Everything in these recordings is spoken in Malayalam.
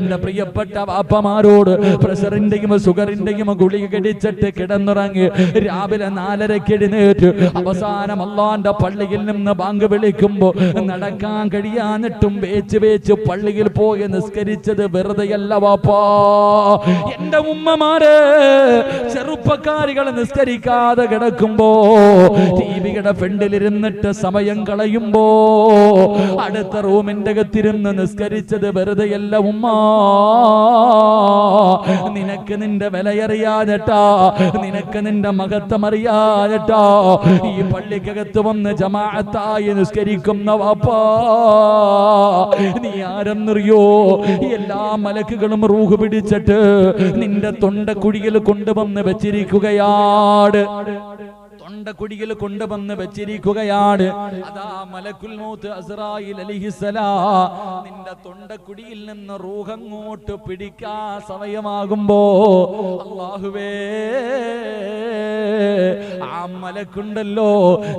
എന്റെ പ്രിയപ്പെട്ട വാപ്പമാരോട് പ്രഷറിന്റെയും ഷുഗറിന്റെയും ഗുളിക കടിച്ചിട്ട് കിടന്നുറങ്ങി രാവിലെ 4:30 എഴുന്നേറ്റ് അവസാനം അള്ളാന്റെ പള്ളിയിൽ നിന്ന് ബാങ്ക് വിളിക്കുമ്പോ നടക്കാൻ കഴിയാന്നിട്ടും വേച്ച് പള്ളിയിൽ പോയി നിസ്കരിച്ചത് വെറുതെയല്ല വാപ്പാ. എന്റെ ഉമ്മമാര് ചെറുപ്പക്കാരികൾ നിസ്കരിക്കാതെ കിടക്കുമ്പോ ടിവിയുടെ ഫ്രണ്ടിലിരുന്നിട്ട് സമയം കളയുമ്പോ അടുത്ത റൂമിന്റെ അകത്തിരുന്ന് നിസ്കരിച്ചത് വെറുതെയല്ല ഉമ്മ. നിനക്ക് നിന്റെ വിലയറിയാഞ്ഞിട്ടാ, നിനക്ക് നിന്റെ മഹത്വം അറിയാഞ്ഞിട്ടാ ഈ പള്ളിക്കകത്ത് വന്ന് ജമാഅത്തായി നിസ്കരിക്കുന്ന വാപ്പാ. നീ ആരെന്നറിയോ? എല്ലാ മലക്കുകളും റൂഹ് പിടിച്ചിട്ട് നിന്റെ തൊണ്ടക്കുഴിയിൽ കൊണ്ടുവന്ന് വെച്ചിരിക്കുകയാണ്. തൊണ്ടക്കുഴിയിൽ കൊണ്ടുവന്ന് വെച്ചിരിക്കുകയാണ്. അതാ മലക്കുൽ മൗത്ത് അസ്റായിൽ അലൈഹിസ്സലാം നിന്റെ തൊണ്ടക്കുഴിയിൽ നിന്ന് റൂഹ് അങ്ങോട്ട് പിടിക്കാൻ സമയമാകുമ്പോ അല്ലാഹുവേ ആ മലക്കുണ്ടല്ലോ,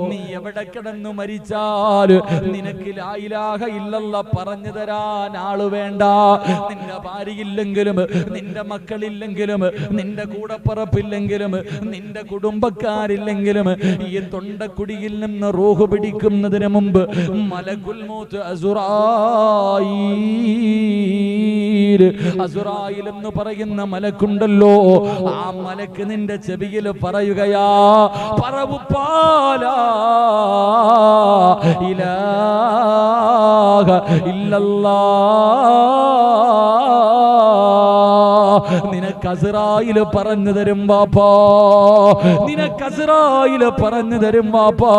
നീ എവിടെ കിടന്നു മരിച്ചാൽ നിനക്ക് ലാ ഇലാഹ ഇല്ലല്ലാഹ് പറഞ്ഞു തരാൻ ആള് വേണ്ട. നിന്റെ ഭാര്യയില്ലെങ്കിലും നിന്റെ മക്കളില്ലെങ്കിലും നിന്റെ കൂടപ്പറപ്പില്ലെങ്കിലും നിന്റെ കുടുംബക്കാരില്ലെങ്കിലും ഈ തൊണ്ടക്കുടിയിൽ നിന്ന് റൂഹ് പിടിക്കുന്നതിന് മുമ്പ് മലക്കുൽ മൗത്ത് അസ്റായിൽ എന്ന് പറയുന്ന മലക്കുണ്ടല്ലോ, ആ മലക്ക് നിന്റെ ചെവിയിൽ പറയുകയാ, പറവുപ്പാലാ ഇലാഹ ഇല്ലല്ലാഹ് നിനക്ക് അസ്റായിൽ പറഞ്ഞു തരും വാപ്പാ, നിനക്ക് അസ്റായിൽ പറഞ്ഞു തരും വാപ്പാ.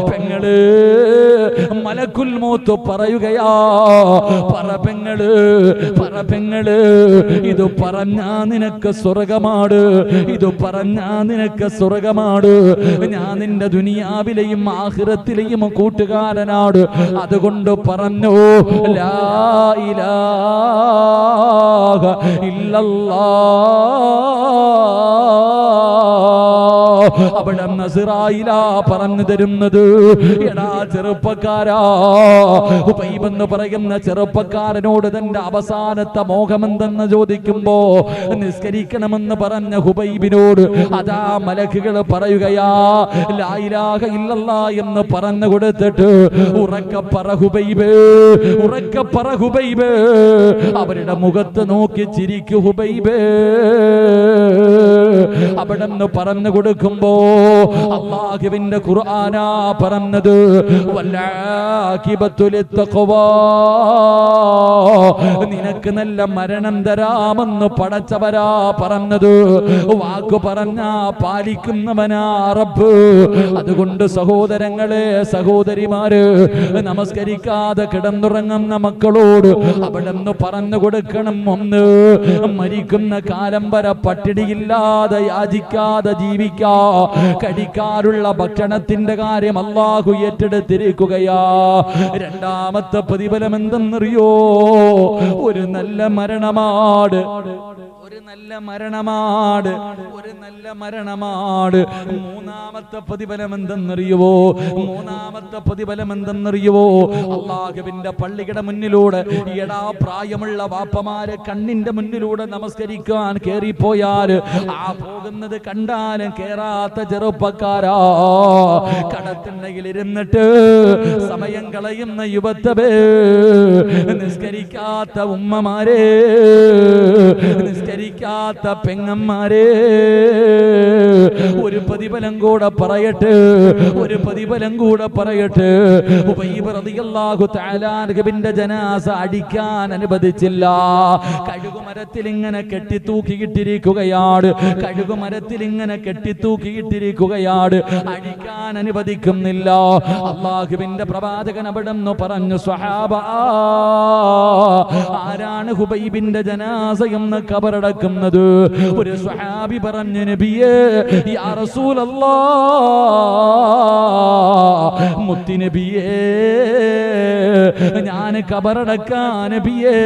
പെങ്ങള് മലക്കുൽ മൗത്ത് പറയുകയാ, പറ പെങ്ങള് ഇത് പറഞ്ഞാ നിനക്ക് സ്വർഗമാണ്, ഇത് പറഞ്ഞാ നിനക്ക് സ്വർഗമാണ്. ഞാൻ നിന്റെ ദുനിയാവിലെയും ആഖിറത്തിലെയും കൂട്ടുകാരനാണ്. അതുകൊണ്ട് പറഞ്ഞു ലാ ഇലാഹ ഇല്ലല്ലാഹ്. അവിടെ നസ്റായിലാ പറഞ്ഞു തരുന്നത്. എടാ ചെറുപ്പക്കാരാ, ഹുബൈബ് എന്ന് പറയുന്ന ചെറുപ്പക്കാരനോട് തന്റെ അവസാനത്തെ മോഹമെന്തെന്ന് ചോദിക്കുമ്പോ നിസ്കരിക്കണമെന്ന് പറഞ്ഞ ഹുബൈബിനോട് അതാ മലക്കുകൾ പറയുകയാ, ലാ ഇലാഹ ഇല്ലല്ലാഹ് എന്ന് പറഞ്ഞു കൊടുത്തിട്ട് ഉറക്കെ പറ ഹുബൈബ്, ഉറക്കെ പറ ഹുബൈബ്. അവരുടെ മുഖത്ത് നോക്കി ചിരിക്കു ഹുബൈബ്. അവിടെ നിന്ന് പറഞ്ഞു കൊടുക്കുമ്പോ അല്ലാഹുവിന്റെ ഖുർആനാ പറഞ്ഞത്, വല്ലാഖിബത്തു ലിത്തഖ്വാ, നിനക്ക് നല്ല മരണം തരാമെന്ന് പടച്ചവരാ പറഞ്ഞത്. വാക്കു പറഞ്ഞാ പാലിക്കുന്നവനാ റബ്ബ്. അതുകൊണ്ട് സഹോദരങ്ങളെ സഹോദരിമാര്, നമസ്കരിക്കാതെ കിടന്നുറങ്ങുന്ന മക്കളോട് അവിടെ നിന്ന് പറഞ്ഞു കൊടുക്കണം, ഒന്ന് മരിക്കുന്ന കാലം വരെ പട്ടിണിയില്ലാതെ യാചിക്കാതെ ജീവിക്കാ, കഴിക്കാനുള്ള ഭക്ഷണത്തിന്റെ കാര്യം അല്ലാഹു ഏറ്റെടുത്തിരിക്കുകയാ. രണ്ടാമത്തെ പ്രതിഫലം എന്തെന്നറിയോ? ഒരു നല്ല മരണമാണ്, ഒരു നല്ല മരണമാണ്, ഒരു നല്ല മരണമാണ്. മൂന്നാമത്തെ പ്രതിഫലം എന്തെന്നറിയുവോ? മൂന്നാമത്തെ പ്രതിഫലം എന്തെന്നറിയുവോ? അല്ലാഹുവിന്റെ പള്ളിയുടെ മുന്നിലൂടെ എടാ പ്രായമുള്ള വാപ്പമാര് കണ്ണിന്റെ മുന്നിലൂടെ നമസ്കരിക്കാൻ കേറിപ്പോയാൽ ആ പോകുന്നത് കണ്ടാലും കേറാത്ത ചെറുപ്പക്കാരാ, കടത്തിണ്ടെങ്കിൽ ഇരുന്നിട്ട് സമയം കളയുന്ന യുവത്വേ, നിസ്കരിക്കാത്ത ഉമ്മമാരെ, നിസ്കരിക്കാത്ത പെങ്ങന്മാരെ, ഒരു പ്രതിഫലം കൂടെ പറയട്ടെ, ഒരു പ്രതിഫലം കൂടെ പറയട്ടെ. ഉബൈബ് റളിയല്ലാഹു തആല അൻഹുവിന്റെ ജനാസ അടിക്കാൻ അനുവദിച്ചില്ല. കഴുകുമരത്തിൽ ഇങ്ങനെ കെട്ടിത്തൂക്കിയിട്ടിരിക്കുകയാണ്, കഴുകുമരത്തിൽ ഇങ്ങനെ കെട്ടിത്തൂക്കിയിട്ടിരിക്കുകയാണ്, അടിക്കാൻ അനുവദിക്കുന്നില്ല. അല്ലാഹുവിന്റെ പ്രവാചകൻ അവിടെ നിന്ന് പറഞ്ഞു, സ്വഹാബ ആരാണ് ഹുബൈബിന്റെ ജനാസ എന്ന് കബറടക്കുന്നത്? ഒരു സ്വഹാബി പറഞ്ഞു, നബിയേ യാ റസൂലല്ലാഹ്, മുത്തി നബിയേ ഞാൻ കബറടക്കാൻ നബിയേ.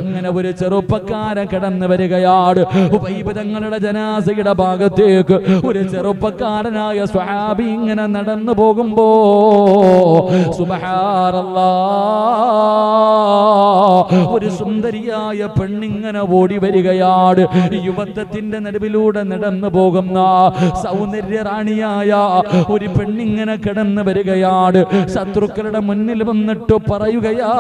അങ്ങനെ ഒരു ചെറുപ്പക്കാരൻ കടന്നു വരികയാണ്. ഹുബൈബ് തങ്ങളുടെ ജനാസയുടെ ഭാഗത്തേക്ക് ഒരു ചെറുപ്പക്കാരനായ സ്വഹാബി ഇങ്ങനെ നടന്നു പോകുമ്പോ സുബ്ഹാനല്ലാഹ് ഒരു സുന്ദരിയായ പെണ്ണിങ്ങനെ ഓടി വരികയാണ്. യുവത്വത്തിന്റെ നടുവിലൂടെ നടന്നു പോകുന്ന സൗന്ദര്യ റാണിയായ ഒരു പെണ്ണിങ്ങനെ കിടന്നു വരികയാണ്. ശത്രുക്കളുടെ മുന്നിൽ വന്നിട്ട് പറയുകയാ,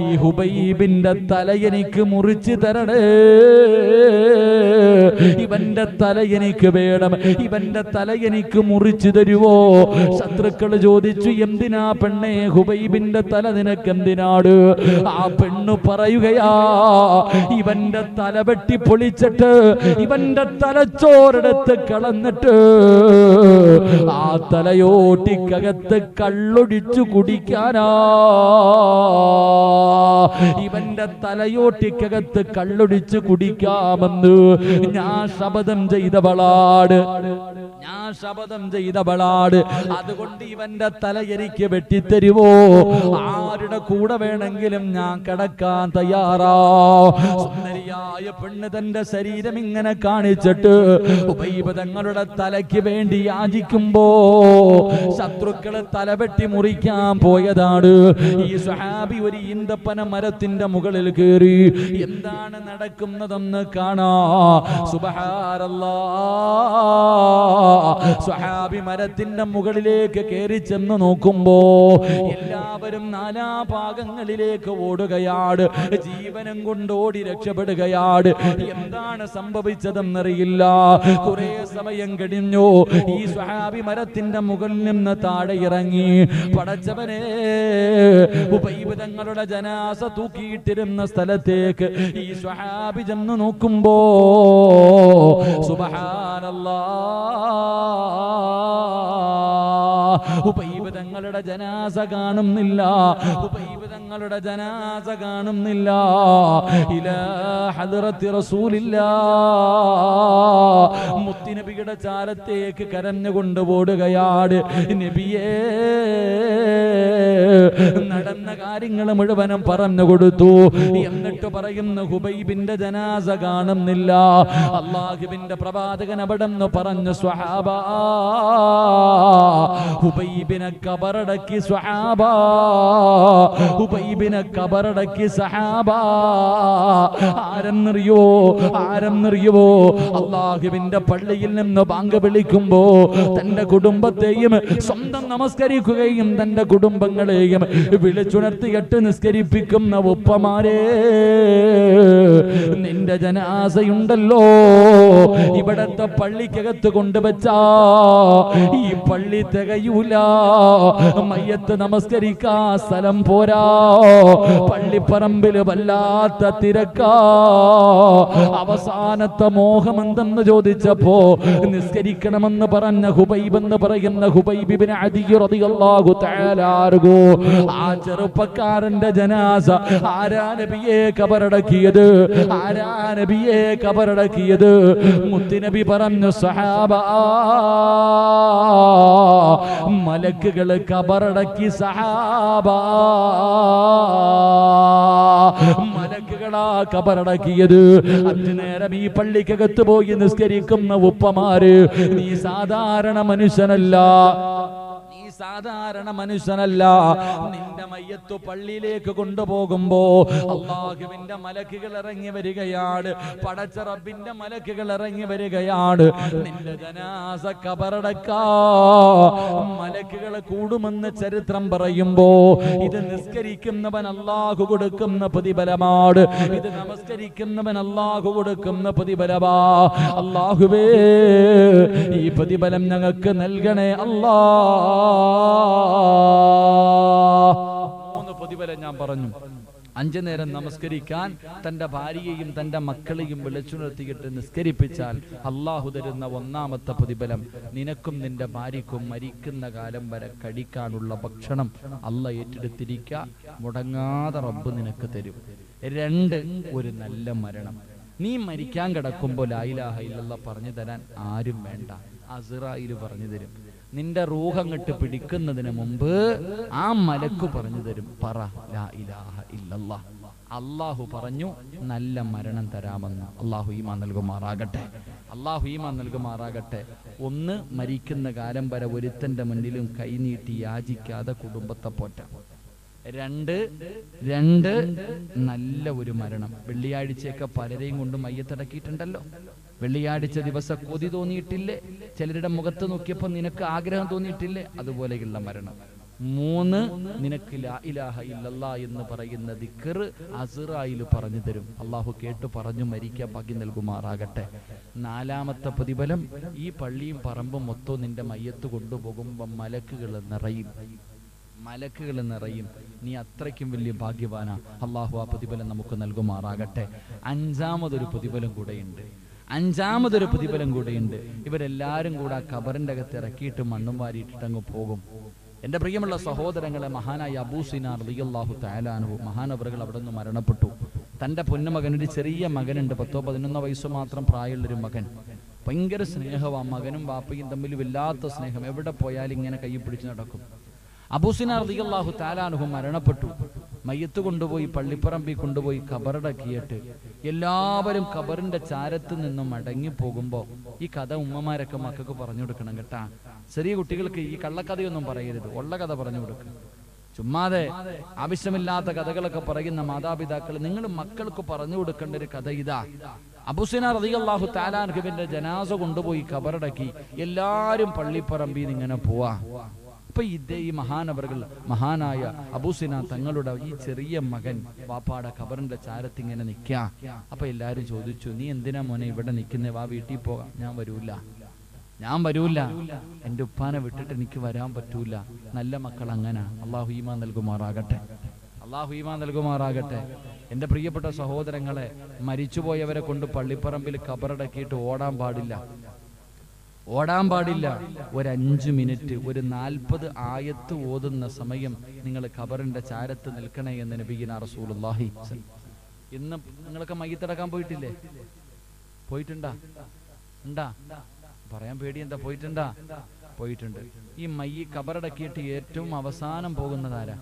ഈ ഹുബൈബിന്റെ തല എനിക്ക് മുറിച്ചു തരണേ, ഇവന്റെ തല എനിക്ക് വേണം, ഇവന്റെ തല എനിക്ക് മുറിച്ചു തരുവോ? ശത്രുക്കൾ ചോദിച്ചു, എന്തിനാ പെണ്ണേ ഹുബൈബിന്റെ തല നിനക്ക് എന്തിനാട്? ആ പെണ്ണ് പറയുകയാ, ഇവന്റെ തല വെട്ടി പൊളിച്ചിട്ട് ഇവന്റെ തലച്ചോരെടുത്ത് കളഞ്ഞിട്ട് ആ തലയോട്ടിക്കകത്ത് കള്ളൊടിച്ചു കുടിക്കാനാ, ഇവന്റെ തലയോട്ടിക്കകത്ത് കള്ളൊടിച്ചു കുടിക്കാമെന്ന് ഞാൻ ശപഥം ചെയ്തവളാട്, ഞാൻ ശപഥം ചെയ്തവളാട്. അതുകൊണ്ട് ഇവന്റെ തല എനിക്ക് വെട്ടിത്തരുവോ? ആരുടെ കൂടെ വേണമെങ്കിലും ഞാൻ കിടക്കാൻ തയ്യാറാ. സുന്ദരിയായ പെണ്ണ് തന്റെ ശരീരം ഇങ്ങനെ കാണിച്ചിട്ട് ഉബൈബ് തങ്ങളുടെ തലയ്ക്ക് വേണ്ടി യാചിക്കുമ്പോ ശത്രുക്കള് തലവെട്ടി മുറിക്കാൻ പോയതാണ്. ഈ സ്വഹാബി ഒരു ഈന്തപ്പന മരത്തിന്റെ മുകളിൽ കയറി എന്താണ് നടക്കുന്നതെന്ന് കാണാ. സുബ്ഹാനല്ലാഹ്, സ്വഹാബി മരത്തിന്റെ മുകളിലേക്ക് കയറി ചെന്ന് നോക്കുമ്പോ എല്ലാവരും നാനാഭാഗങ്ങളിലേക്ക് ഓടുകയാണ്, ജീവനം കൊണ്ട് ഓടി രക്ഷപ്പെടുകയാണ്. എന്താണ് സംഭവിച്ചതെന്നറിയില്ല. കുറെ സമയം കഴിഞ്ഞു, ഈ സ്വഹാബി മരത്തിന്റെ മുകളിൽ നിന്ന് താഴെ ഇറങ്ങി. പടച്ചവനെ, ഉബൈബ് തങ്ങളുടെ ജനാസ തൂക്കിയിട്ടിരുന്ന സ്ഥലത്തേക്ക് ഈ സ്വഹാബി ചെന്ന് നോക്കുമ്പോ സുബ്ഹാനല്ലാഹ്, ഉബൈബ് തങ്ങളുടെ ജനാസ കാണുന്നില്ല, ഉബൈബ് തങ്ങളുടെ ജനാസ കാണുന്നില്ല. ഇലാ ഹദ്റത്തി റസൂലില്ലാഹ്, മുത്തുനബിയുടെ ചാരത്തേക്ക് കരഞ്ഞുകൊണ്ട് ഓടുകയാണ്. നബിയേ, നടന്ന കാര്യങ്ങൾ മുഴുവനും പറഞ്ഞു കൊടുത്തു. എന്നിട്ട് പറയുന്നു, ഹുബൈബിന്റെ ജനാസ കാണുന്നില്ല. അല്ലാഹുവിന്റെ പ്രവാചകൻ അവിടെ നിന്ന് പറഞ്ഞു, സ്വഹാബാ, ഹുബൈബിനെ കബറടക്കി സ്വഹാബാ, ഹുബൈബിനെ കബറടക്കി സഹാബാ. ആരെന്നറിയോ, ആരെന്നറിയുവോ? അല്ലാഹുവിന്റെ പള്ളിയിൽ നിന്ന് ബാങ്ക് വിളിക്കുമ്പോ തന്റെ കുടുംബത്തെയും സ്വന്തം നമസ്കരിക്കുകയും തന്റെ കുടുംബങ്ങളെയും വിളിച്ചുണർത്തിയിട്ട് നിസ്കരിപ്പിക്കുന്ന ഉപ്പമാരെ, നിന്റെ ജനാസയുണ്ടല്ലോ ഇവിടത്തെ പള്ളിക്കകത്ത് കൊണ്ടുവച്ചാ ഈ പള്ളി തികയൂല, മയ്യത്ത് നമസ്കരിക്കാ സ്ഥലം പോരാ, പള്ളിപ്പറമ്പില് വല്ലാത്ത തിരക്കാ. അവസാനത്തെ മോഹം എന്തെന്ന് ചോദിച്ചപ്പോ നിസ്കരിക്കണമെന്ന് പറഞ്ഞ ഹുബൈബ് എന്ന് പറയുന്ന ഹുബൈബ് ഇബ്നു അദി റളിയല്ലാഹു തആല അൻഹു, ആ ചെറുപ്പക്കാരന്റെ ജനാസ ആരാ നബിയെ കബറടക്കിയത്? ആരാ നബിയെ കബറടക്കിയത്? മുത്തുനബി പറഞ്ഞു, സഹാബ, മലക്കുകൾ കബറടക്കി സഹാബ, മലക്കുകളാ കബറടക്കിയത്. 5 നേരം ഈ പള്ളിക്കകത്ത് പോയി നിസ്കരിക്കുന്ന ഉപ്പമാര്, നീ സാധാരണ മനുഷ്യനല്ല, സാധാരണ മനുഷ്യനല്ല. നിന്റെ മയ്യത്ത് പള്ളിയിലേക്ക് കൊണ്ടുപോകുമ്പോ അല്ലാഹുവിന്റെ മലക്കുകൾ ഇറങ്ങി വരികയാണ്, പടച്ച റബ്ബിന്റെ മലക്കുകൾ ഇറങ്ങി വരികയാണ്. നിന്റെ ജനാസ കബറടക്കാ മലക്കുകൾ കൂടുമെന്ന് ചരിത്രം പറയുമ്പോ ഇത് നിസ്കരിക്കുന്നവൻ അല്ലാഹു കൊടുക്കുന്ന പ്രതിഫലമാണ്, ഇത് നമസ്കരിക്കുന്നവൻ അല്ലാഹു കൊടുക്കുന്ന പ്രതിഫലമാ. അല്ലാഹുവേ, ഈ പ്രതിഫലം ഞങ്ങൾക്ക് നൽകണേ അല്ലാ. 3 പ്രതിഫലം ഞാൻ പറഞ്ഞു. 5 നേരം നമസ്കരിക്കാൻ തന്റെ ഭാര്യയെയും തന്റെ മക്കളെയും വിളിച്ചുണർത്തിയിട്ട് നിസ്കരിപ്പിച്ചാൽ അള്ളാഹു തരുന്ന 1ാമത്തെ പ്രതിഫലം, നിനക്കും നിന്റെ ഭാര്യക്കും മരിക്കുന്ന കാലം വരെ കഴിക്കാനുള്ള ഭക്ഷണം അള്ളാഹ് ഏറ്റെടുത്തിരിക്കുക, മുടങ്ങാതെ റബ്ബ് നിനക്ക് തരും. 2, ഒരു നല്ല മരണം. നീ മരിക്കാൻ കിടക്കുമ്പോൾ ലാ ഇലാഹ ഇല്ലല്ലാഹ് പറഞ്ഞു തരാൻ ആരും വേണ്ട, അസ്റായിൽ പറഞ്ഞു തരും. നിന്റെ റൂഹങ്ങട്ട് പിടിക്കുന്നതിന് മുമ്പ് ആ മലക്ക് പറഞ്ഞു തരും, പറ ലാ ഇലാഹ ഇല്ലല്ലാഹ്. അല്ലാഹു പറഞ്ഞു നല്ല മരണം തരാമെന്ന്. അല്ലാഹു ഈമാൻ നൽകുമാറാകട്ടെ, അല്ലാഹു ഈമാൻ നൽകുമാറാകട്ടെ. 1, മരിക്കുന്ന കാലം വരെ ഒരുത്തന്റെ മുന്നിലും കൈനീട്ടി യാചിക്കാതെ കുടുംബത്തെ പോറ്റാം. രണ്ട് നല്ല ഒരു മരണം. വെള്ളിയാഴ്ചയൊക്കെ പലരെയും കൊണ്ട് മയ്യത്തടക്കിയിട്ടുണ്ടല്ലോ. വെള്ളിയാഴ്ച ദിവസം കൊതി തോന്നിയിട്ടില്ലേ? ചിലരുടെ മുഖത്ത് നോക്കിയപ്പോൾ നിനക്ക് ആഗ്രഹം തോന്നിയിട്ടില്ലേ? അതുപോലെയുള്ള മരണം. 3, നിനക്ക് ലാ ഇലാഹ ഇല്ലല്ലാഹ് എന്ന് പറയുന്ന ദിക്ർ അസ്റായിൽ പറഞ്ഞു തരും. അള്ളാഹു കേട്ടു പറഞ്ഞു മരിക്കാൻ ഭാഗ്യം നൽകുമാറാകട്ടെ. 4ാമത്തെ പ്രതിഫലം, ഈ പള്ളിയും പറമ്പും മൊത്തം നിന്റെ മയ്യത്ത് കൊണ്ടുപോകുമ്പോൾ മലക്കുകൾ നിറയും. നീ അത്രയ്ക്കും വലിയ ഭാഗ്യവാനാ. അള്ളാഹു ആ പ്രതിഫലം നമുക്ക് നൽകുമാറാകട്ടെ. 5ാമതൊരു പ്രതിഫലം കൂടെയുണ്ട്. ഇവരെല്ലാരും കൂടെ ആ ഖബറിന്റെ അകത്ത് ഇറക്കിയിട്ട് മണ്ണും വാരിയിട്ടിട്ട് അങ്ങ് പോകും. എന്റെ പ്രിയമുള്ള സഹോദരങ്ങളെ, മഹാനായ അബൂ സിനാർ റളിയല്ലാഹു തആല അൻഹു മഹാനവറുകൾ അവിടെ നിന്ന് മരണപ്പെട്ടു. തന്റെ പൊന്നുമകൻ, ഒരു ചെറിയ മകനുണ്ട്, 10-11 വയസ്സ് മാത്രം പ്രായമുള്ളൊരു മകൻ. ഭയങ്കര സ്നേഹമാണ്. മകനും ബാപ്പയും തമ്മിൽ വല്ലാത്ത സ്നേഹം. എവിടെ പോയാലും ഇങ്ങനെ കൈ പിടിച്ച് നടക്കും. അബൂ സിനാർ റളിയല്ലാഹു തആല അൻഹു മരണപ്പെട്ടു. മയ്യത്ത് കൊണ്ടുപോയി പള്ളിപ്പറമ്പിൽ കൊണ്ടുപോയി ഖബറടക്കിയിട്ട് എല്ലാവരും ഖബറിന്റെ ചാരത്ത് നിന്നും മടങ്ങിപ്പോകുമ്പോൾ ഈ കഥ ഉമ്മമാരൊക്കെ മക്കൾക്ക് പറഞ്ഞു കൊടുക്കണം കേട്ടാ. ചെറിയ കുട്ടികൾക്ക് ഈ കള്ളക്കഥയൊന്നും പറയരുത്, ഉള്ള കഥ പറഞ്ഞു കൊടുക്കുക. ചുമ്മാതെ ആവശ്യമില്ലാത്ത കഥകളൊക്കെ പറയുന്ന മാതാപിതാക്കൾ, നിങ്ങൾ മക്കൾക്ക് പറഞ്ഞു കൊടുക്കേണ്ട ഒരു കഥ ഇതാ. അബൂ സിനാർ റളിയല്ലാഹു തആല അൻഹുവിന്റെ ജനാസ കൊണ്ടുപോയി ഖബറടക്കി എല്ലാരും പള്ളിപ്പറമ്പിൽ ഇങ്ങനെ പോവാ. അപ്പൊ ഇതേ ഈ മഹാനവറുകൾ, മഹാനായ അബൂ സിനാർ തങ്ങളുടെ ഈ ചെറിയ മകൻ വാപ്പാടെ ഖബറിന്റെ ചാരത്തിങ്ങനെ നിൽക്കുക. അപ്പൊ എല്ലാരും ചോദിച്ചു, നീ എന്തിനാ മോനെ ഇവിടെ നിൽക്കുന്നേ? വാ, വീട്ടിൽ പോകാം. ഞാൻ വരൂല, എന്റെ ഉപ്പാനെ വിട്ടിട്ട് എനിക്ക് വരാൻ പറ്റൂല. നല്ല മക്കൾ അങ്ങനെ. അള്ളാഹു ഈമാൻ നൽകുമാറാകട്ടെ. എന്റെ പ്രിയപ്പെട്ട സഹോദരങ്ങളെ, മരിച്ചുപോയവരെ കൊണ്ട് പള്ളിപ്പറമ്പിൽ ഖബറടക്കിയിട്ട് ഓടാൻ പാടില്ല. ഒരു 5 മിനിറ്റ്, ഒരു 40 ആയത്ത് ഓതുന്ന സമയം നിങ്ങൾ ഖബറിന്റെ ചാരത്ത് നിൽക്കണേ എന്ന് നബിയുനാ റസൂലുള്ളാഹി. ഇന്ന് നിങ്ങളൊക്കെ മയ്യത്തടക്കാൻ പോയിട്ടുണ്ടാ? പറയാൻ പേടി എന്താ? പോയിട്ടുണ്ട്. ഈ ഖബറടക്കിയിട്ട് ഏറ്റവും അവസാനം പോകുന്നതാരാ?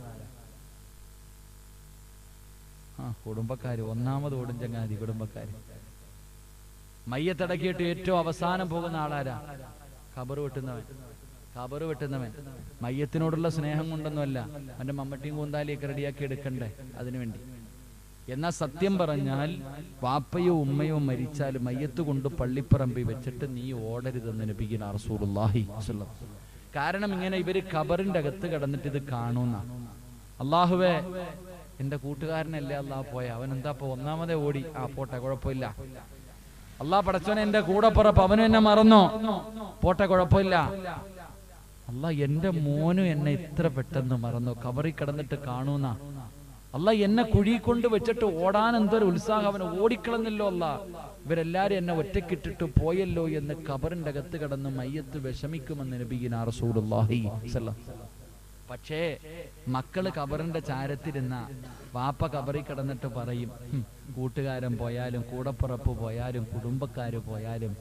കുടുംബക്കാര്. 1ാമത് ഓടും ചങ്ങാതി, കുടുംബക്കാര്. മയ്യത്തടക്കിയിട്ട് ഏറ്റവും അവസാനം പോകുന്ന ആളാരാ? ഖബർ വെട്ടുന്നവൻ. മയ്യത്തിനോടുള്ള സ്നേഹം കൊണ്ടൊന്നുമല്ല, അവന്റെ മമ്മട്ടിയും കൂന്താലിയൊക്കെ റെഡിയാക്കി എടുക്കണ്ടേ അതിനുവേണ്ടി. എന്നാൽ സത്യം പറഞ്ഞാൽ വാപ്പയോ ഉമ്മയോ മരിച്ചാൽ മയ്യത്ത് കൊണ്ട് പള്ളിപ്പറമ്പിൽ വെച്ചിട്ട് നീ ഓടരുതെന്ന് നബിയുനാ റസൂലുള്ളാഹി സ്വല്ലല്ലാഹു അലൈഹി വസല്ലം. കാരണം ഇങ്ങനെ ഇവര് ഖബറിന്റെ അകത്ത് കിടന്നിട്ട് ഇത് കാണുന്ന. അള്ളാഹുവേ, എന്റെ കൂട്ടുകാരനല്ലേ അള്ളാഹ് പോയ, അവൻ എന്താ 1ാമതേ ഓടി. പോട്ടെ, കുഴപ്പമില്ല. അള്ളാഹ് പടച്ചോനെ എന്റെ കൂടെ പറപ്പ്, അവനും എന്നെ മറന്നോ, പോട്ടെ, കുഴപ്പമില്ല. അള്ളാഹ് എന്റെ മോനും എന്നെ ഇത്ര പെട്ടെന്ന് മറന്നു, ഖബറിൽ കിടന്നിട്ട് കാണൂന്ന. അള്ളാഹ് എന്നെ കുഴി കൊണ്ട് വെച്ചിട്ട് ഓടാൻ എന്തൊരു ഉത്സാഹം, അവന് ഓടിക്കളഞ്ഞല്ലോ. അള്ളാഹ് ഇവരെല്ലാരും എന്നെ ഒറ്റക്കിട്ടിട്ട് പോയല്ലോ എന്ന് ഖബറിന്റെ അകത്ത് കിടന്ന് മയ്യത്ത് വിഷമിക്കുമെന്ന് നബിയുനാ റസൂലുള്ളാഹി സ്വല്ലല്ലാഹു അലൈഹി വസല്ലം. പക്ഷേ മക്കള് ഖബറിന്റെ ചാരത്തിരുന്ന വാപ്പ ഖബറിൽ കിടന്നിട്ട് പറയും, കൂട്ടുകാരൻ പോയാലും കൂടപ്പുറപ്പ് പോയാലും കുടുംബക്കാര് പോയാലും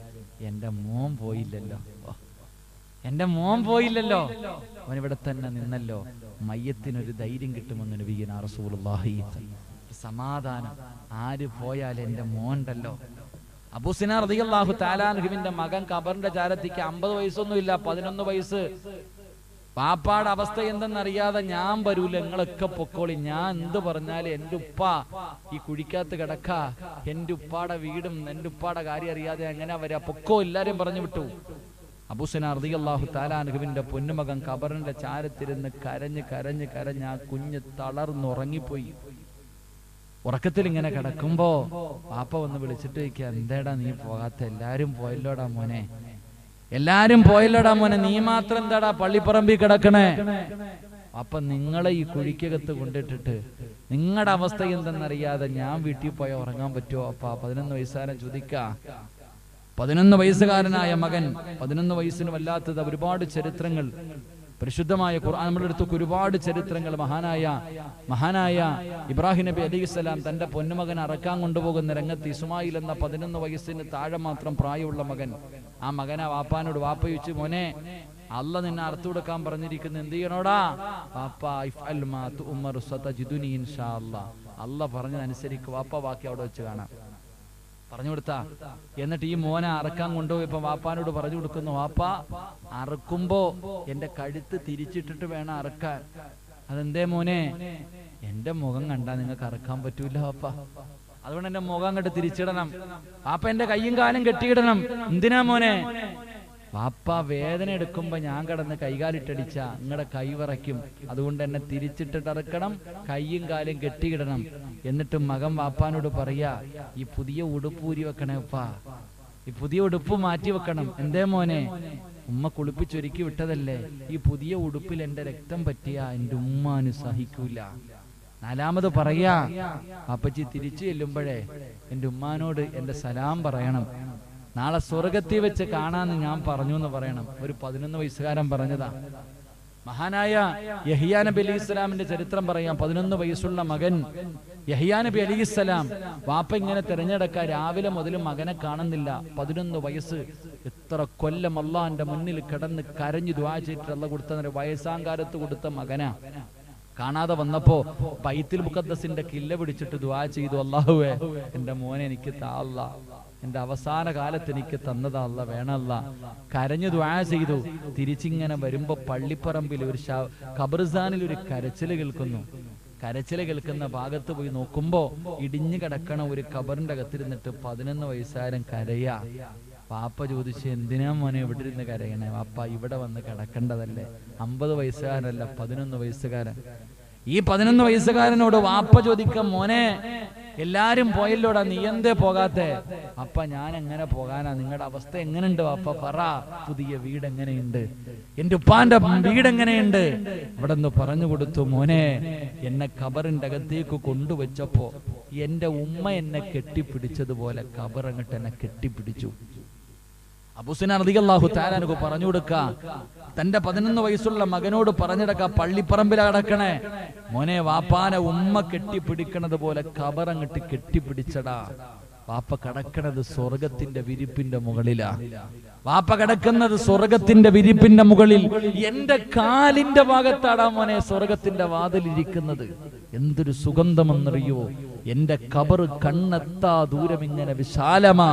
എന്റെ മോൻ പോയില്ലല്ലോ, അവൻ ഇവിടെ തന്നെ നിന്നല്ലോ. മയ്യത്തിനൊരു ധൈര്യം കിട്ടുമെന്ന് നബിയുനാ റസൂലുള്ളാഹി. സമാധാനം, ആര് പോയാലും എന്റെ മോണ്ടല്ലോ. അബൂ സിനാർ റളിയല്ലാഹു തആല അൻഹുവിന്റെ മകൻ ഖബറിന്റെ ചാരത്തേക്ക് 50 വയസ്സൊന്നുമില്ല, 11 വയസ്സ്. പാപ്പാടെ അവസ്ഥ എന്തെന്നറിയാതെ, ഞാൻ വരൂല, നിങ്ങളൊക്കെ പൊക്കോളി, ഞാൻ എന്ത് പറഞ്ഞാലും എന്റെ ഉപ്പ ഈ കുഴിക്കകത്ത് കിടക്ക, എന്റെ ഉപ്പാടെ വീടും എന്റെ ഉപ്പാടെ കാര്യം അറിയാതെ എങ്ങനെ വരാ, പൊക്കോ, എല്ലാരും പറഞ്ഞു വിട്ടു. അബൂ സിനാർ റളിയല്ലാഹു തആല അൻഹുവിന്റെ പൊന്നുമകൻ ഖബറിന്റെ ചാരത്തിരുന്ന് കരഞ്ഞ് ആ കുഞ്ഞ് തളർന്നുറങ്ങിപ്പോയി. ഉറക്കത്തിൽ ഇങ്ങനെ കിടക്കുമ്പോ പാപ്പ വന്ന് വിളിച്ചിട്ട് ചോദിക്കുക, എന്തേടാ നീ പോകാത്ത? എല്ലാരും പോയല്ലോടാ മോനെ, നീ മാത്രം എന്താടാ പള്ളിപ്പറമ്പിൽ കിടക്കണേ? അപ്പൊ നിങ്ങളെ ഈ കുഴിക്കകത്ത് കൊണ്ടിട്ടിട്ട് നിങ്ങളുടെ അവസ്ഥ എന്തെന്നറിയാതെ ഞാൻ വീട്ടിൽ പോയാൽ ഉറങ്ങാൻ പറ്റുമോ? അപ്പ 11 വയസ്സുകാരൻ ചോദിക്ക. 11 വയസ്സുകാരനായ മകൻ, 11 വയസ്സിന് വല്ലാത്തത് ഒരുപാട് ചരിത്രങ്ങൾ പരിശുദ്ധമായ ഖുർആൻ നമ്മുടെ അടുത്ത് ഒരുപാട് ചരിത്രങ്ങൾ. മഹാനായ ഇബ്രാഹിം നബി അലൈഹിസ്സലാം തന്റെ പൊന്നുമകൻ അറക്കാൻ കൊണ്ടുപോകുന്ന രംഗത്ത് ഇസ്മായിൽ എന്ന 11 വയസ്സിന് താഴെ മാത്രം പ്രായമുള്ള മകൻ, ആ മകനാ വാപ്പാനോട് വാപ്പ ചോദിച്ചു, മോനെ, അല്ല നിന്നെ അറുത്തു കൊടുക്കാൻ പറഞ്ഞിരിക്കുന്നു, എന്ത് ചെയ്യണോടാ? വാപ്പ ഇഫ്അൽ മാ തുഅ്മർ സതജിദുനി ഇൻഷാ അല്ലാഹ്. അല്ല പറഞ്ഞതനുസരിക്ക് വാപ്പ, ബാക്കി അവിടെ വെച്ച് കാണാം പറഞ്ഞു കൊടുത്താ. എന്നിട്ട് ഈ മോനെ അറക്കാൻ കൊണ്ടുപോയപ്പോ വാപ്പാനോട് പറഞ്ഞു കൊടുക്കുന്നു, വാപ്പ, അറക്കുമ്പോ എന്റെ കഴുത്ത് തിരിച്ചിട്ടിട്ട് വേണം അറക്കാൻ. അതെന്തേ മോനെ? എന്റെ മുഖം കണ്ടാ നിങ്ങൾക്ക് അറക്കാൻ പറ്റൂല വാപ്പ, അതുകൊണ്ട് എന്റെ മുഖം അങ്ങോട്ട് തിരിച്ചിടണം. വാപ്പ എന്റെ കയ്യും കാലും കെട്ടിയിടണം. എന്തിനാ മോനെ? വാപ്പ വേദന എടുക്കുമ്പോ ഞാൻ കിടന്ന് കൈകാലിട്ടടിച്ച നിങ്ങളുടെ കൈ വിറയ്ക്കും, അതുകൊണ്ട് എന്നെ തിരിച്ചിട്ടിറക്കണം, കയ്യും കാലും കെട്ടിയിടണം. എന്നിട്ട് മകൻ വാപ്പാനോട് പറയാ, ഈ പുതിയ ഉടുപ്പ് ഊരി വെക്കണേ ഉപ്പാ, ഈ പുതിയ ഉടുപ്പ് മാറ്റി വെക്കണം. എന്തേ മോനെ? ഉമ്മ കുളിപ്പിച്ചൊരുക്കി വിട്ടതല്ലേ, ഈ പുതിയ ഉടുപ്പിൽ എന്റെ രക്തം പറ്റിയ എന്റെ ഉമ്മാന് സഹിക്കൂല. നാലാമത് പറയാ, അപ്പച്ചി തിരിച്ചു ചെല്ലുമ്പോഴേ എന്റെ ഉമ്മാനോട് എന്റെ സലാം പറയണം, നാളെ സ്വർഗത്തിൽ വെച്ച് കാണാന്ന് ഞാൻ പറഞ്ഞു എന്ന് പറയണം. ഒരു 11 വയസ്സുകാരൻ പറഞ്ഞതാ. മഹാനായ യഹ്യാ നബി അലൈഹിസ്സലാമിന്റെ ചരിത്രം പറയാം. 11 വയസ്സുള്ള മകൻ യഹ്യാ നബി അലൈഹിസ്സലാം, വാപ്പ ഇങ്ങനെ തിരഞ്ഞെടുക്കാൻ രാവിലെ മുതൽ മകനെ കാണുന്നില്ല. 11 വയസ്സ്, എത്ര കൊല്ലം അള്ളാന്റെ മുന്നിൽ കിടന്ന് കരഞ്ഞു ദുആ ചെയ്തിട്ട് അള്ളാഹ് കൊടുത്ത വയസ്സാങ്കാലത്ത് കൊടുത്ത മകനാ. കാണാതെ വന്നപ്പോ ബൈത്തുൽ മുഖദ്ദസിന്റെ കില്ല പിടിച്ചിട്ട് ദുആ ചെയ്തു, അല്ലാഹുവേ എന്റെ മോനെ എനിക്ക് താ അല്ലാ, എന്റെ അവസാന കാലത്ത് എനിക്ക് തന്നതാ അല്ലാ, വേണമല്ല. കരഞ്ഞു ദുആ ചെയ്തു. തിരിച്ചിങ്ങനെ വരുമ്പോ പള്ളിപ്പറമ്പിൽ ഒരു ഖബർസ്ഥാനിൽ ഒരു കരച്ചില് കേൾക്കുന്നു. കരച്ചില് കേൾക്കുന്ന ഭാഗത്ത് പോയി നോക്കുമ്പോ ഇടിഞ്ഞു കിടക്കണ ഒരു ഖബറിന്റെ അകത്തിരുന്നിട്ട് 11 വയസ്സുകാരൻ കരയാ. വാപ്പ ചോദിച്ചു, എന്തിനാ മോനെ ഇവിടെ ഇരുന്ന് കരയണേ? വാപ്പ ഇവിടെ വന്ന് കിടക്കേണ്ടതല്ലേ? 50 വയസ്സുകാരനല്ല, 11 വയസ്സുകാരൻ. ഈ 11 വയസ്സുകാരനോട് വാപ്പ ചോദിക്കാം, മോനെ എല്ലാരും പോയല്ലോടാ, നീ എന്തേ പോകാത്തെ? അപ്പ ഞാൻ എങ്ങനെ പോകാനാ? നിങ്ങളുടെ അവസ്ഥ എങ്ങനെയുണ്ട് വാപ്പ? പറ, പുതിയ വീട് എങ്ങനെയുണ്ട്? എന്റെ ഉപ്പാന്റെ വീട് എങ്ങനെയുണ്ട്? ഇവിടെ നിന്ന് പറഞ്ഞു കൊടുത്തു, മോനെ എന്നെ ഖബറിന്റെ അകത്തേക്ക് കൊണ്ടുവച്ചപ്പോ എന്റെ ഉമ്മ എന്നെ കെട്ടിപ്പിടിച്ചതുപോലെ ഖബർ അങ്ങോട്ട് എന്നെ കെട്ടിപ്പിടിച്ചു. അബൂ സുഫിയാൻ റളിയല്ലാഹു തആല അൻഹു പറഞ്ഞു കൊടുക്ക, തന്റെ 11 വയസ്സുള്ള മകനോട് പറഞ്ഞിടക്ക, പള്ളിപ്പറമ്പിൽ കിടക്കണേ മോനെ, വാപ്പാനെ ഉമ്മ കെട്ടിപ്പിടിക്കണത് പോലെ ഖബർ അങ്ങോട്ട് കെട്ടിപ്പിടിച്ചടാ. വാപ്പ കിടക്കണത് സ്വർഗത്തിന്റെ വിരിപ്പിന്റെ മുകളിലാ. വാപ്പ കിടക്കുന്നത് സ്വർഗത്തിന്റെ വിരിപ്പിന്റെ മുകളിൽ. എന്റെ കാലിന്റെ ഭാഗത്താടാ മോനെ സ്വർഗത്തിന്റെ വാതിലിരിക്കുന്നത്. എന്തൊരു സുഗന്ധമെന്നറിയോ? എന്റെ ഖബർ കണ്ണെത്താ ദൂരം ഇങ്ങനെ വിശാലമാ.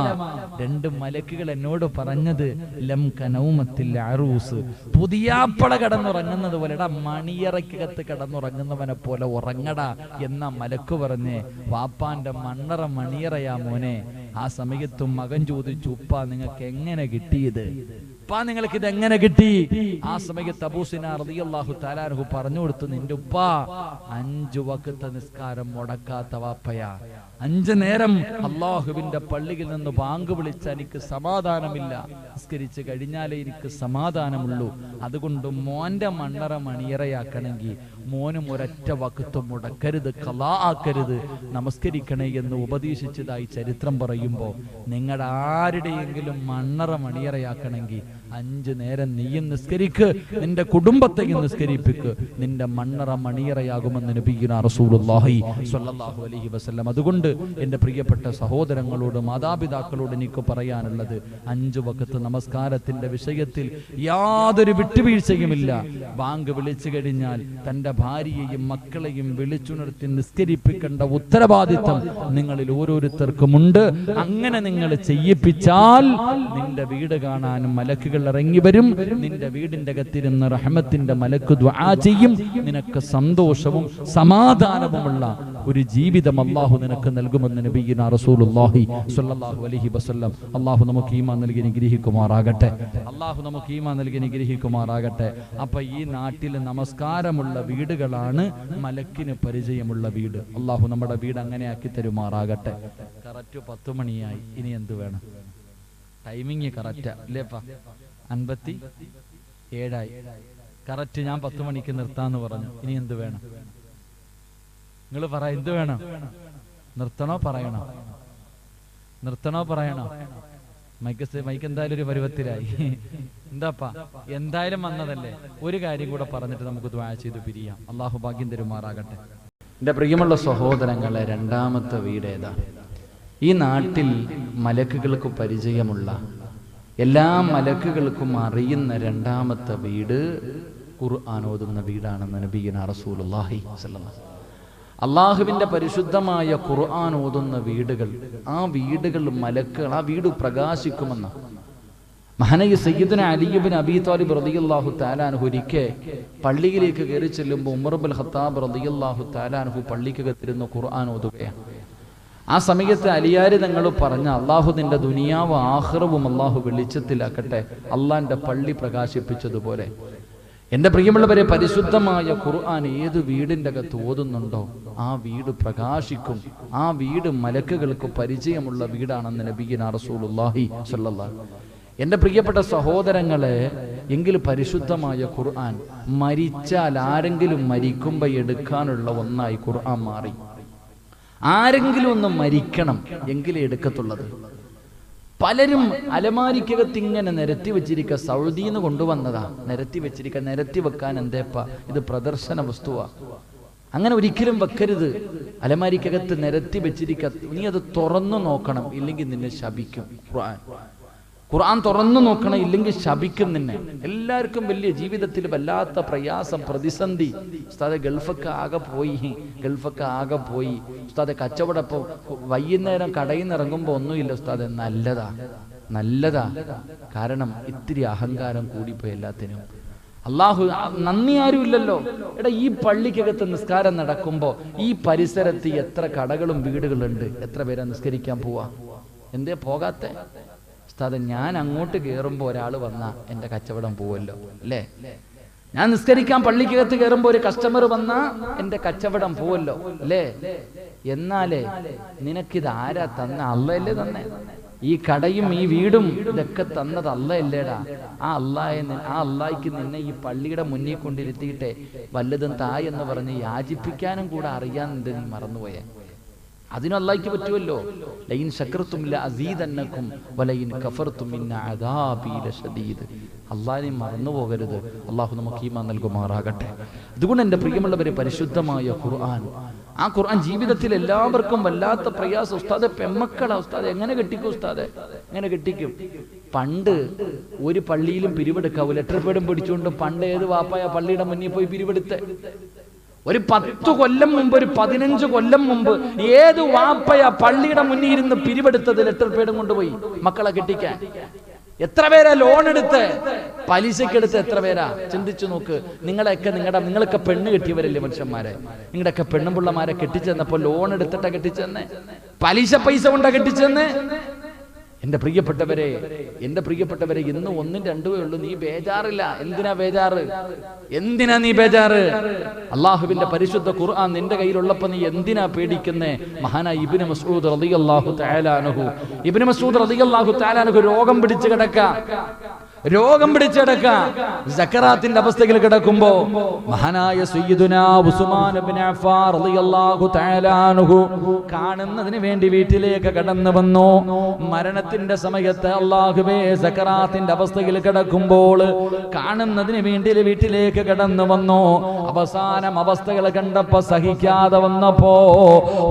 2 മലക്കുകൾ എന്നോട് പറഞ്ഞത്, ലം കനൗമത്തിൽ അറൂസ്, പുതിയാപ്പള കിടന്നുറങ്ങുന്നത് പോലെ, എടാ മണിയറയ്ക്കകത്ത് കിടന്നുറങ്ങുന്നവനെ പോലെ ഉറങ്ങടാ എന്ന മലക്ക് പറഞ്ഞേ. വാപ്പാന്റെ മണ്ണറ മണിയറയാ മോനെ. ആ സമയത്തും മകൻ ചോദിച്ചു, ഉപ്പ നിങ്ങൾക്ക് എങ്ങനെ കിട്ടിയത്? ഉപ്പ നിങ്ങൾക്ക് ഇത് എങ്ങനെ കിട്ടി? ആ സമയത്ത് അബൂ സുഫിയാൻ റളിയല്ലാഹു തആല അൻഹു പറഞ്ഞു കൊടുത്തു, നിന്റെ ഉപ്പ 5 വഖത്ത് നിസ്കാരം മുടക്കാത്ത വാപ്പയാ. 5 നേരം അള്ളാഹുവിന്റെ പള്ളിയിൽ നിന്ന് ബാങ്ക് വിളിച്ച എനിക്ക് സമാധാനമില്ല, നിസ്കരിച്ച് കഴിഞ്ഞാലേ എനിക്ക് സമാധാനമുള്ളൂ. അതുകൊണ്ട് മോന്റെ മണ്ണറ മണിയറയാക്കണമെങ്കിൽ മോനും ഒരൊറ്റ വഖത്ത് മുടക്കരുത്, ഖളാ ആക്കരുത്, നമസ്കരിക്കണേ എന്ന് ഉപദേശിച്ചതായി ചരിത്രം പറയുമ്പോ, നിങ്ങളുടെ ആരുടെയെങ്കിലും മണ്ണറ മണിയറയാക്കണമെങ്കിൽ 5 നേരം നീയും നിസ്കരിക്ക്, നിന്റെ കുടുംബത്തെയും നിസ്കരിപ്പിക്ക്, നിന്റെ മണ്ണറ മണിയറയാകുമെന്ന് നബിയുനാ റസൂലുള്ളാഹി സ്വല്ലല്ലാഹു അലൈഹി വസല്ലം. അതുകൊണ്ട് എന്റെ പ്രിയപ്പെട്ട സഹോദരങ്ങളോട്, മാതാപിതാക്കളോട് എനിക്ക് പറയാനുള്ളത്, 5 വഖത്ത് നമസ്കാരത്തിന്റെ വിഷയത്തിൽ യാതൊരു വിട്ടുവീഴ്ചയുമില്ല. ബാങ്ക് വിളിച്ചു കഴിഞ്ഞാൽ തന്റെ ഭാര്യയെയും മക്കളെയും വിളിച്ചുണർത്തി നിസ്കരിപ്പിക്കേണ്ട ഉത്തരവാദിത്തം നിങ്ങളിൽ ഓരോരുത്തർക്കുമുണ്ട്. അങ്ങനെ നിങ്ങൾ ചെയ്യിപ്പിച്ചാൽ നിന്റെ വീട് കാണാനും മലക്കുകൾ ഇറങ്ങി വരും. നിന്റെ വീടിന്റെ അകത്തിരുന്ന് റഹ്മത്തിന്റെ മലക്ക് ദുആ ചെയ്യും. നിനക്ക് സന്തോഷവും സമാധാനവുമുള്ള ഒരു ജീവിതം അല്ലാഹു നിനക്ക് നൽകുമെന്ന് നബിയുനാ റസൂലുള്ളാഹി സ്വല്ലല്ലാഹു അലൈഹി വസല്ലം. അല്ലാഹു നമുക്ക് ഈമാൻ നൽകി അനുഗ്രഹിക്കുമാറാകട്ടെ. അല്ലാഹു നമുക്ക് ഈമാൻ നൽകി അനുഗ്രഹിക്കുമാറാകട്ടെ. അപ്പൊ ഈ നാട്ടിൽ നമസ്കാരമുള്ള വീടുകളാണ് മലക്കിന് പരിചയമുള്ള വീട്. അല്ലാഹു നമ്മുടെ വീട് അങ്ങനെ ആക്കി തരുമാറാകട്ടെ. കറക്റ്റ് 10 മണിയായി. ഇനി എന്ത് വേണം? ടൈമിങ് കറക്റ്റാ അല്ലേപ്പാ? 57 കറക്റ്റ്. ഞാൻ 10 മണിക്ക് നിർത്താന്ന് പറഞ്ഞു. ഇനി എന്ത് വേണം? നിങ്ങൾ പറ, എന്ത് വേണം? നിർത്തണോ പറയണോ? നിർത്തണോ പറയണോ? മൈക്ക് എന്തായാലും ഒരു പരുവത്തിലായി. എന്താപ്പാ, എന്തായാലും വന്നതല്ലേ. ഒരു കാര്യം കൂടെ പറഞ്ഞിട്ട് നമുക്ക് ദുആ ചെയ്ത് പിരിയാം. അള്ളാഹു ഭാഗ്യം തരുമാറാകട്ടെ. എൻ്റെ പ്രിയമുള്ള സഹോദരങ്ങളെ, 2ാമത്തെ വീട് ഏതാ? ഈ നാട്ടിൽ മലക്കുകൾക്ക് പരിചയമുള്ള, എല്ലാ മലക്കുകൾക്കും അറിയുന്ന 2ാമത്തെ വീട് ഖുർആൻ ഓതുന്ന വീടാണെന്ന് നബിയുനാ റസൂലുള്ളാഹി സ്വല്ലല്ലാഹു അലൈഹി വസല്ലം. അള്ളാഹുവിന്റെ പരിശുദ്ധമായ ഖുർആൻ ഓതുന്ന വീടുകൾ, ആ വീടുകൾ മലക്കുകൾ, ആ വീട് പ്രകാശിക്കുമെന്ന, മഹാനായ സയ്യിദുന അലി ഇബ്നു അബീ ത്വാലിബ് റളിയല്ലാഹു തആല അൻഹു ഒരിക്കൽ പള്ളിയിലേക്ക് കയറി ചെല്ലുമ്പോൾ ഉമർ ഇബ്നുൽ ഖത്താബ് റളിയല്ലാഹു തആല അൻഹു പള്ളിക്കകത്തിരുന്ന് ഖുർആൻ ഓതുകയാണ്. ആ സമയത്ത് അലിയാര് തങ്ങൾ പറഞ്ഞ, അള്ളാഹു നിന്റെ ദുനിയാവ് ആഖിറവും അള്ളാഹു വെളിച്ചത്തിലാക്കട്ടെ, അള്ളാന്റെ പള്ളി പ്രകാശിപ്പിച്ചതുപോലെ. എൻ്റെ പ്രിയമുള്ളവരെ, പരിശുദ്ധമായ ഖുർആൻ ഏത് വീടിൻ്റെ അകത്ത് ഓതുന്നുണ്ടോ ആ വീട് പ്രകാശിക്കും. ആ വീട് മലക്കുകൾക്ക് പരിചയമുള്ള വീടാണെന്ന് നബിയുനാ റസൂലുള്ളാഹി സ്വല്ലല്ലാഹു അലൈഹി വസല്ലം. എൻ്റെ പ്രിയപ്പെട്ട സഹോദരങ്ങളെ, എങ്കിൽ പരിശുദ്ധമായ ഖുർആൻ മരിച്ചാൽ ആരെങ്കിലും മരിക്കുമ്പോൾ എടുക്കാനുള്ള ഒന്നായി ഖുർആൻ മാറി. ആരെങ്കിലും ഒന്ന് മരിക്കണം എങ്കിലേ എടുക്കത്തുള്ളത്. പലരും അലമാരിക്കകത്ത് ഇങ്ങനെ നിരത്തി വെച്ചിരിക്കുക, സൗദിയിൽ നിന്ന് കൊണ്ടുവന്നതാ, നിരത്തി വെച്ചിരിക്കുക. നിരത്തി വെക്കാൻ എന്തേപ്പാ, ഇത് പ്രദർശന വസ്തുവാ. അങ്ങനെ ഒരിക്കലും വെക്കരുത്. അലമാരിക്കകത്ത് നിരത്തി വെച്ചിരിക്കുക, നീ അത് തുറന്നു നോക്കണം, ഇല്ലെങ്കിൽ നിന്നെ ശപിക്കും. ഖുർആൻ തുറന്നു നോക്കണം, ഇല്ലെങ്കിൽ ശപിക്കും നിന്നെ. എല്ലാവർക്കും വലിയ ജീവിതത്തിൽ വല്ലാത്ത പ്രയാസം, പ്രതിസന്ധി. ഉസ്താദെ ഗൾഫൊക്കെ ആകെ പോയി ഉസ്താദെ, കച്ചവടം ഇപ്പോൾ വൈകുന്നേരം കടയിൽ നിന്ന് ഇറങ്ങുമ്പോൾ ഒന്നുമില്ല ഉസ്താദെ. നല്ലതാ, കാരണം ഇത്തിരി അഹങ്കാരം കൂടിപ്പോയി എല്ലാത്തിനും. അള്ളാഹു നന്ദി ആരും ഇല്ലല്ലോ. എടാ, ഈ പള്ളിക്കകത്ത് നിസ്കാരം നടക്കുമ്പോൾ ഈ പരിസരത്ത് എത്ര കടകളും വീടുകളുണ്ട്, എത്ര പേരാ നിസ്കരിക്കാൻ പോവാ? എന്തേ പോകാത്തെ? ഉസ്താദെ, ഞാൻ അങ്ങോട്ട് കയറുമ്പോൾ ഒരാൾ വന്നാ എൻ്റെ കച്ചവടം പോവല്ലോ അല്ലേ? ഞാൻ നിസ്കരിക്കാൻ പള്ളിക്കകത്ത് കയറുമ്പോൾ ഒരു കസ്റ്റമർ വന്നാ എൻ്റെ കച്ചവടം പോവല്ലോ അല്ലേ? എന്നാലേ നിനക്കിത് ആരാ തന്ന? അള്ളയല്ലേ തന്നെ? ഈ കടയും ഈ വീടും ഇതൊക്കെ തന്നത് അള്ളയല്ലേടാ? ആ അള്ളാഹിക്ക് നിന്നെ ഈ പള്ളിയുടെ മുന്നിൽ കൊണ്ടിരുത്തിയിട്ടെ വല്ലതും തായെന്ന് പറഞ്ഞ് യാചിപ്പിക്കാനും കൂടെ അറിയാനുണ്ട്. നീ മറന്നുപോയേ. അതിനും അല്ലാഹ്ക്ക് പറ്റുമല്ലോ. ലൈൻ ശകർതും ലഅസീദന്നകും വലൈൻ കഫർതും ഇന്ന അദാബി ലശദീദ്. അല്ലാഹുവിനെ മറന്നു പോകരുത്. അല്ലാഹു നമുക്ക് ഈമാൻ നൽകുമാറാകട്ടെ. അതുകൊണ്ട് എൻ്റെ പ്രിയമുള്ളവരെ, പരിശുദ്ധമായ ഖുർആൻ, ആ ഖുർആൻ ജീവിതത്തിൽ എല്ലാവർക്കും വല്ലാത്ത പ്രയാസം. ഉസ്താദെ, പെമ്മക്കളാ ഉസ്താദെ, എങ്ങനെ കെട്ടിക്കും ഉസ്താദെ? എങ്ങനെ കെട്ടിക്കും? പണ്ട് ഒരു പള്ളിയിലും പിരിവെടുക്കാവൂ. ലെറ്റർ പേടും പിടിച്ചുകൊണ്ട് പണ്ട് ഏത് വാപ്പായ പള്ളിയുടെ മുന്നിൽ പോയി പിരിവെടുത്ത്? ഒരു 10 കൊല്ലം മുമ്പ്, ഒരു 15 കൊല്ലം മുമ്പ് ഏത് വാപ്പയ പള്ളിയുടെ മുന്നിൽ ഇരുന്ന് പിരിവെടുത്തത് ലെറ്റർ പേടും കൊണ്ടുപോയി മക്കളെ കെട്ടിക്കാൻ? എത്ര പേരാ ലോൺ എടുത്ത്, പലിശക്കെടുത്ത്? എത്ര പേരാ? ചിന്തിച്ചു നോക്ക്. നിങ്ങളൊക്കെ പെണ്ണ് കെട്ടിയവരല്ലേ മനുഷ്യന്മാരെ? നിങ്ങളുടെയൊക്കെ പെണ്ണുപിള്ളമാരെ കെട്ടിച്ചെന്നപ്പോ ലോൺ എടുത്തിട്ടാ കെട്ടിച്ചെന്നെ? പലിശ പൈസ കൊണ്ടാ കെട്ടിച്ചെന്ന്? എൻ്റെ പ്രിയപ്പെട്ടവരെ, ഇന്ന് 1, 2 ഉള്ളൂ. നീ ബേജാറില്ല. എന്തിനാ നീ ബേജാറ്? അള്ളാഹുവിന്റെ പരിശുദ്ധ ഖുർആൻ നിന്റെ കയ്യിലുള്ളപ്പോ നീ എന്തിനാ പേടിക്കുന്നേ? മഹാനായ ഇബ്നു മസ്ഊദ് റളിയല്ലാഹു തആല അൻഹു രോഗം പിടിച്ച് കിടക്ക, സക്കറാത്തിന്റെ അവസ്ഥയിൽ കിടക്കുമ്പോ മഹാനായ സയ്യിദുനാ ഉസ്മാൻ ഇബ്നു അഫ്ഫാൻ റളിയല്ലാഹു തആല അൻഹു കാണുന്നതിന് വേണ്ടി വീട്ടിലേക്ക് കടന്നു വന്നു. മരണത്തിന്റെ സമയത്ത് അല്ലാഹുവേ, സക്കറാത്തിന്റെ അവസ്ഥയിൽ കിടക്കുമ്പോൾ കാണുന്നതിന് വേണ്ടി വീട്ടിലേക്ക് കടന്നു വന്നു. അവസാനം അവസ്ഥകൾ കണ്ടപ്പോ സഹിക്കാതെ വന്നപ്പോ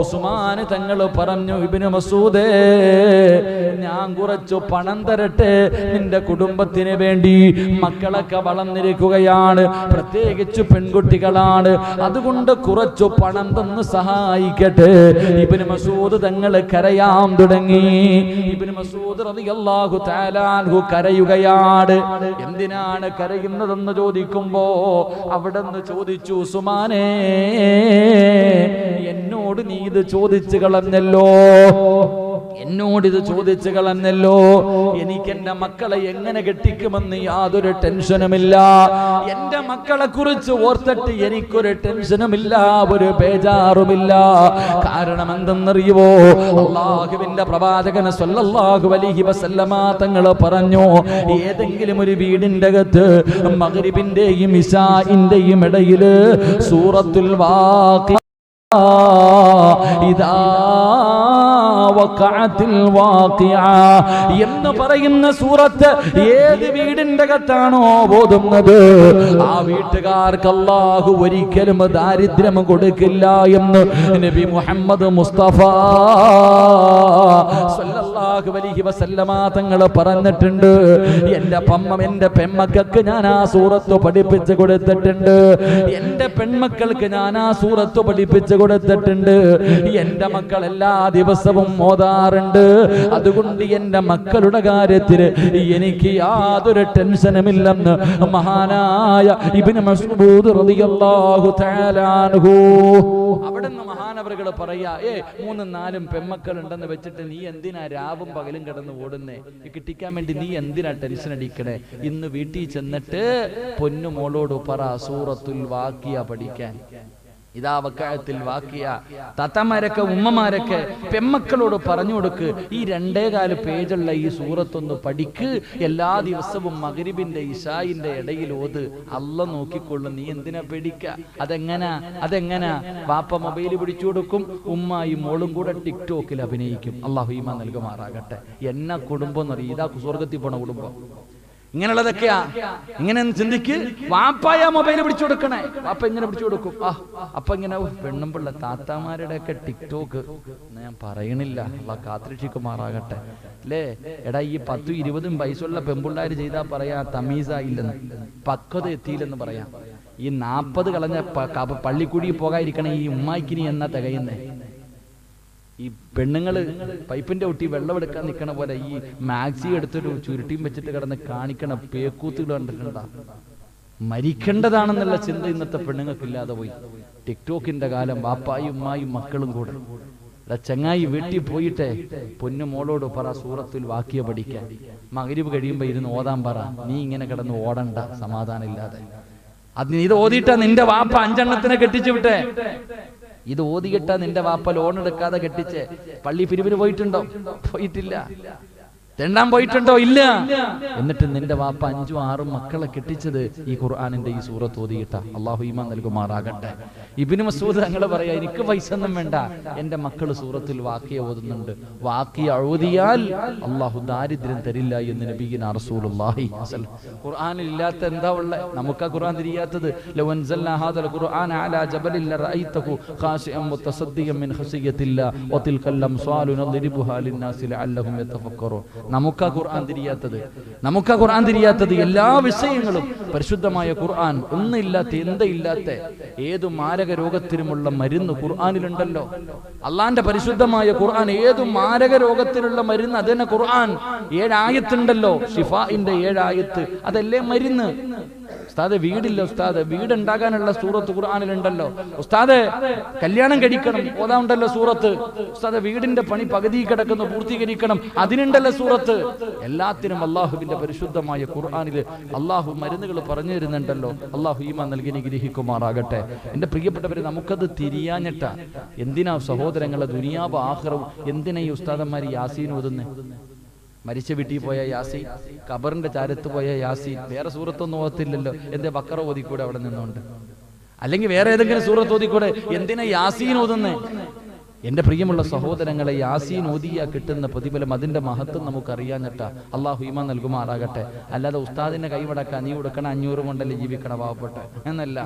ഉസ്മാൻ തങ്ങൾ പറഞ്ഞു, ഇബ്നു മസ്ഊദേ, ഞാൻ കുറച്ചു പണം തരട്ടെ നിന്റെ കുടുംബത്തിന് വേണ്ടി? മക്കളൊക്കെ വളർന്നിരിക്കുകയാണ്, പ്രത്യേകിച്ച് പെൺകുട്ടികളാണ്, അതുകൊണ്ട് കുറച്ചു പണം തന്ന് സഹായിക്കട്ടെ. ഇബ്നു മസ്ഊദ് തങ്ങൾ കരയാൻ തുടങ്ങി. ഇബ്നു മസ്ഊദ് റളിയല്ലാഹു തആല അൻഹു കരയുകയാണ്. എന്തിനാണ് കരയുന്നതെന്ന് ചോദിക്കുമ്പോ അവിടെന്ന് ചോദിച്ചു, ഉസ്മാനേ, എന്നോട് നീ ഇത് ചോദിച്ചു കളഞ്ഞല്ലോ. എനിക്ക് എന്റെ മക്കളെ എങ്ങനെ കെട്ടിക്കുമെന്ന് യാതൊരു ടെൻഷനുമില്ല. എന്റെ മക്കളെ കുറിച്ച് ഓർത്തിട്ട് എനിക്കൊരു ടെൻഷനുമില്ല, ഒരു ബേജാറുമില്ല. കാരണം എന്തെന്നറിയുവോ? അല്ലാഹുവിന്റെ പ്രവാചകൻ സ്വല്ലല്ലാഹു അലൈഹി വസല്ലമ തങ്ങൾ പറഞ്ഞു, ഏതെങ്കിലും ഒരു വീടിന്റെ അകത്ത് മഗ്രിബിന്റെയും ഇശാഇന്റെയും ഇടയിൽ സൂറത്തുൽ വാഖിഅ ഇദാ വഖഅത്തിൽ വാഖിഅ എന്ന് പറയുന്ന സൂറത്ത് ഏത് വീടിന്റെ അകത്താണോ ഓതുന്നത്, ആ വീട്ടുകാർക്ക് അല്ലാഹു ഒരിക്കലും ദാരിദ്ര്യം കൊടുക്കില്ല എന്ന് നബി മുഹമ്മദ് മുസ്തഫ സ്വല്ലല്ലാഹു സല്ലല്ലാഹു അലൈഹി വസല്ലമ തങ്ങൾ പറഞ്ഞിട്ടുണ്ട്, എന്റെ പെൺമക്കൾക്ക് ഞാൻ ആ സൂറത്ത് പഠിപ്പിച്ചു കൊടുത്തിട്ടുണ്ട്, എന്റെ പെൺമക്കൾക്ക് ഞാൻ ആ സൂറത്ത് പഠിപ്പിച്ചു കൊടുത്തിട്ടുണ്ട്. എന്റെ മക്കൾ എല്ലാ ദിവസവും ഓതാറുണ്ട്. അതുകൊണ്ട് എന്റെ മക്കളുടെ കാര്യത്തിൽ എനിക്ക് യാതൊരു ടെൻഷനുമില്ലെന്ന് മഹാനായ ഇബ്നു മസ്ഊദ് റളിയല്ലാഹു തആല അൻഹു അവിടുന്ന് മഹാനവറുകൾ പറയാ, 3-4 പെൺമക്കൾ ഉണ്ടെന്ന് വെച്ചിട്ട് നീ എന്തിനാ രാവും പകലും കിടന്ന് ഓടുന്നേ? കിട്ടിക്കാൻ വേണ്ടി നീ എന്തിനാ ടെൻഷൻ അടിക്കണേ? ഇന്ന് വീട്ടിൽ ചെന്നിട്ട് പൊന്നു മോളോട് പറ സൂറത്തുൽ വാഖിയ പഠിക്കാൻ. ഇതാ വഖഅത്തുൽ വാഖിയ. താത്തമാരൊക്കെ ഉമ്മമാരൊക്കെ പെമ്മക്കളോട് പറഞ്ഞു കൊടുക്ക്, ഈ 2.25 പേജുള്ള ഈ സൂറത്തൊന്ന് പഠിക്ക്. എല്ലാ ദിവസവും മഗ്രിബിന്റെ ഇശായിന്റെ ഇടയിൽ ഓത്. അല്ലാഹ് നോക്കിക്കൊള്ളും. നീ എന്തിനാ പേടിക്ക? അതെങ്ങനാ വാപ്പ മൊബൈൽ പിടിച്ചു കൊടുക്കും, ഉമ്മായും മോളും കൂടെ ടിക്ടോക്കിൽ അഭിനയിക്കും. അല്ലാഹു ഈമാൻ നൽകുമാറാകട്ടെ. എന്ന കുടുംബം എന്നറിയ, ഇതാ സ്വർഗത്തിൽ പോണ കുടുംബം. ഇങ്ങനെയുള്ളതൊക്കെയാ. ഇങ്ങനെ ചിന്തിക്ക്, വാപ്പായ മൊബൈൽ പിടിച്ചു കൊടുക്കണേ. വാപ്പ ഇങ്ങനെ പിടിച്ചു കൊടുക്കും. അപ്പൊ ഇങ്ങനെ പെണ്ണും പിള്ള താത്താമാരുടെ ഒക്കെ ടിക്ടോക്ക് ഞാൻ പറയണില്ല. അല്ലാഹ് കാത്തിരക്ഷിക്കുമാറാകട്ടെ. അല്ലേ എടാ, ഈ 10-20 വയസ്സുള്ള പെൺപിള്ളാര് ചെയ്താ പറയാ തമീസായില്ലെന്ന്, പക്വത എത്തിയില്ലെന്ന് പറയാം. ഈ 40 കളഞ്ഞ പള്ളിക്കൂടി പോകാതിരിക്കണേ ഈ ഉമ്മായിക്കിനി എന്നാ തികയുന്നേ? ഈ പെണ്ണുങ്ങള് പൈപ്പിന്റെ ഒട്ടി വെള്ളമെടുക്കാൻ നിൽക്കണ പോലെ ഈ മാക്സി എടുത്തൊരു ചുരുട്ടിയും വെച്ചിട്ട് കിടന്ന് കാണിക്കണ പേക്കൂത്തുകൾ കണ്ടിട്ടുണ്ടാ? മരിക്കേണ്ടതാണെന്നുള്ള ചിന്ത ഇന്നത്തെ പെണ്ണുങ്ങൾക്കില്ലാതെ പോയി. ടിക്ടോക്കിന്റെ കാലം. വാപ്പായും ഉമ്മായും മക്കളും കൂടെ. ചങ്ങായി വീട്ടിൽ പോയിട്ടെ പൊന്നു മോളോട് പറ സൂറത്തുൽ വാഖിയ പഠിക്കാൻ. മഗ്രിബ് കഴിയുമ്പോ ഇരുന്ന് ഓതാൻ പറ. നീ ഇങ്ങനെ കിടന്ന് ഓടണ്ട സമാധാനം ഇല്ലാതെ. ഇത് ഓതിയിട്ടാ നിന്റെ വാപ്പ 5 എണ്ണത്തിനെ കെട്ടിച്ചു വിട്ടേ. ഇത് ഓതിയിട്ടാ നിന്റെ വാപ്പ ലോൺ എടുക്കാതെ കെട്ടിച്ച്. പള്ളി പിരിവിന് പോയിട്ടുണ്ടോ? പോയിട്ടില്ല. തെണ്ടാൻ പോയിട്ടുണ്ടോ? ഇല്ല. എന്നിട്ട് നിന്റെ വാപ്പ 5-6 മക്കളെ കെട്ടിച്ചത് ഈ ഖുർആനിന്റെ ഈ സൂറത്ത് ഓതിയിട്ട. അല്ലാഹു ഈമാൻ നൽകുമാറാകട്ടെ. ഇബ്നു മസ്ഊദ് തങ്ങൾ പറയാ, എനിക്ക് പൈസ ഒന്നും വേണ്ട, എന്റെ മക്കൾ സൂറത്തുൽ വാഖിയ ഓതുന്നുണ്ട്. വാഖിയ ഓതിയാൽ അല്ലാഹു ദാരിദ്ര്യം തരില്ല എന്ന് നബിയിന റസൂലുള്ളാഹി ഖുർആനിൽ ഇല്ലാത്ത എന്താ ഉള്ളേ? നമുക്കാ ഖുർആൻ തിരിയാത്തത്. ലൗ അൻസൽനാ ഹാദൽ ഖുർആന അലാ ജബലിൻ ലറഅയ്തഹു ഖാശിഅൻ മുതസദ്ദിയൻ മിൻ ഖശിയത്തില്ലാ വതിൽകൽ അംസാലു നദ്രിബുഹാ ലിന്നാസി ലഅല്ലഹും യതഫക്കറൂൻ. നമുക്കാ ഖുർആൻ തിരിയാത്തത്. എല്ലാ വിഷയങ്ങളും പരിശുദ്ധമായ ഖുർആൻ. ഒന്നില്ലാത്ത എന്തയില്ലാത്ത ഏതു മാരക രോഗത്തിനുമുള്ള മരുന്ന് ഖുർആനിലുണ്ടല്ലോ. അള്ളാന്റെ പരിശുദ്ധമായ ഖുർആൻ ഏതു മാരക രോഗത്തിനുള്ള മരുന്ന് അതന്നെ ഖുർആൻ. 7 ആയത്തുണ്ടല്ലോ, ഷിഫാഇന്റെ 7 ആയത്ത്. അതല്ലേ മരുന്ന്. ഉസ്താദ് വീടില്ല, ഉസ്താദ് വീടുണ്ടാകാനുള്ള സൂറത്ത് ഖുർആനിലുണ്ടല്ലോ. ഉസ്താദ് കല്യാണം കഴിക്കണം, ഓതാണ്ടല്ലോ സൂറത്ത്. ഉസ്താദ് വീടിന്റെ പണി പകുതി കിടക്കുന്നു, പൂർത്തീകരിക്കണം, അതിനുണ്ടല്ലോ സൂറത്ത്. എല്ലാത്തിനും അള്ളാഹുവിന്റെ പരിശുദ്ധമായ ഖുർആനിൽ അള്ളാഹു മരുന്നുകൾ പറഞ്ഞു തരുന്നുണ്ടല്ലോ. അള്ളാഹു ഈമാൻ നൽകി നിഗ്രഹിക്കുമാറാകട്ടെ. എന്റെ പ്രിയപ്പെട്ടവരെ, നമുക്കത് തിരിയാഞ്ഞിട്ട. എന്തിനാ സഹോദരങ്ങളെ ദുനിയാവ് ആഖിറവും എന്തിനാ ഈ ഉസ്താദന്മാർ യാസീൻ ഓതുന്നേ? മരിച്ച വീട്ടിൽ പോയ യാസീൻ, ഖബറിന്റെ ചാരത്ത് പോയ യാസീൻ. വേറെ സൂറത്തൊന്നും ഓതത്തില്ലല്ലോ, എന്തേ ബക്കറ ഓതിക്കൂടെ അവിടെ നിന്നുകൊണ്ട്? അല്ലെങ്കിൽ വേറെ ഏതെങ്കിലും സൂറത്ത് ഓതിക്കൂടെ? എന്തിനാ യാസീൻ ഓതുന്നേ? എന്റെ പ്രിയമുള്ള സഹോദരങ്ങളെ, യാസീൻ ഓതിയ കിട്ടുന്ന പ്രതിഫലം, അതിന്റെ മഹത്വം നമുക്കറിയാഞ്ഞിട്ട. അള്ളാഹു ഈമാൻ നൽകുമാറാകട്ടെ. അല്ലാതെ ഉസ്താദിന്റെ കൈമടക്കാൻ നീ കൊടുക്കണ 500 കൊണ്ടല്ലേ ജീവിക്കണ പാവപ്പെട്ട എന്നല്ല.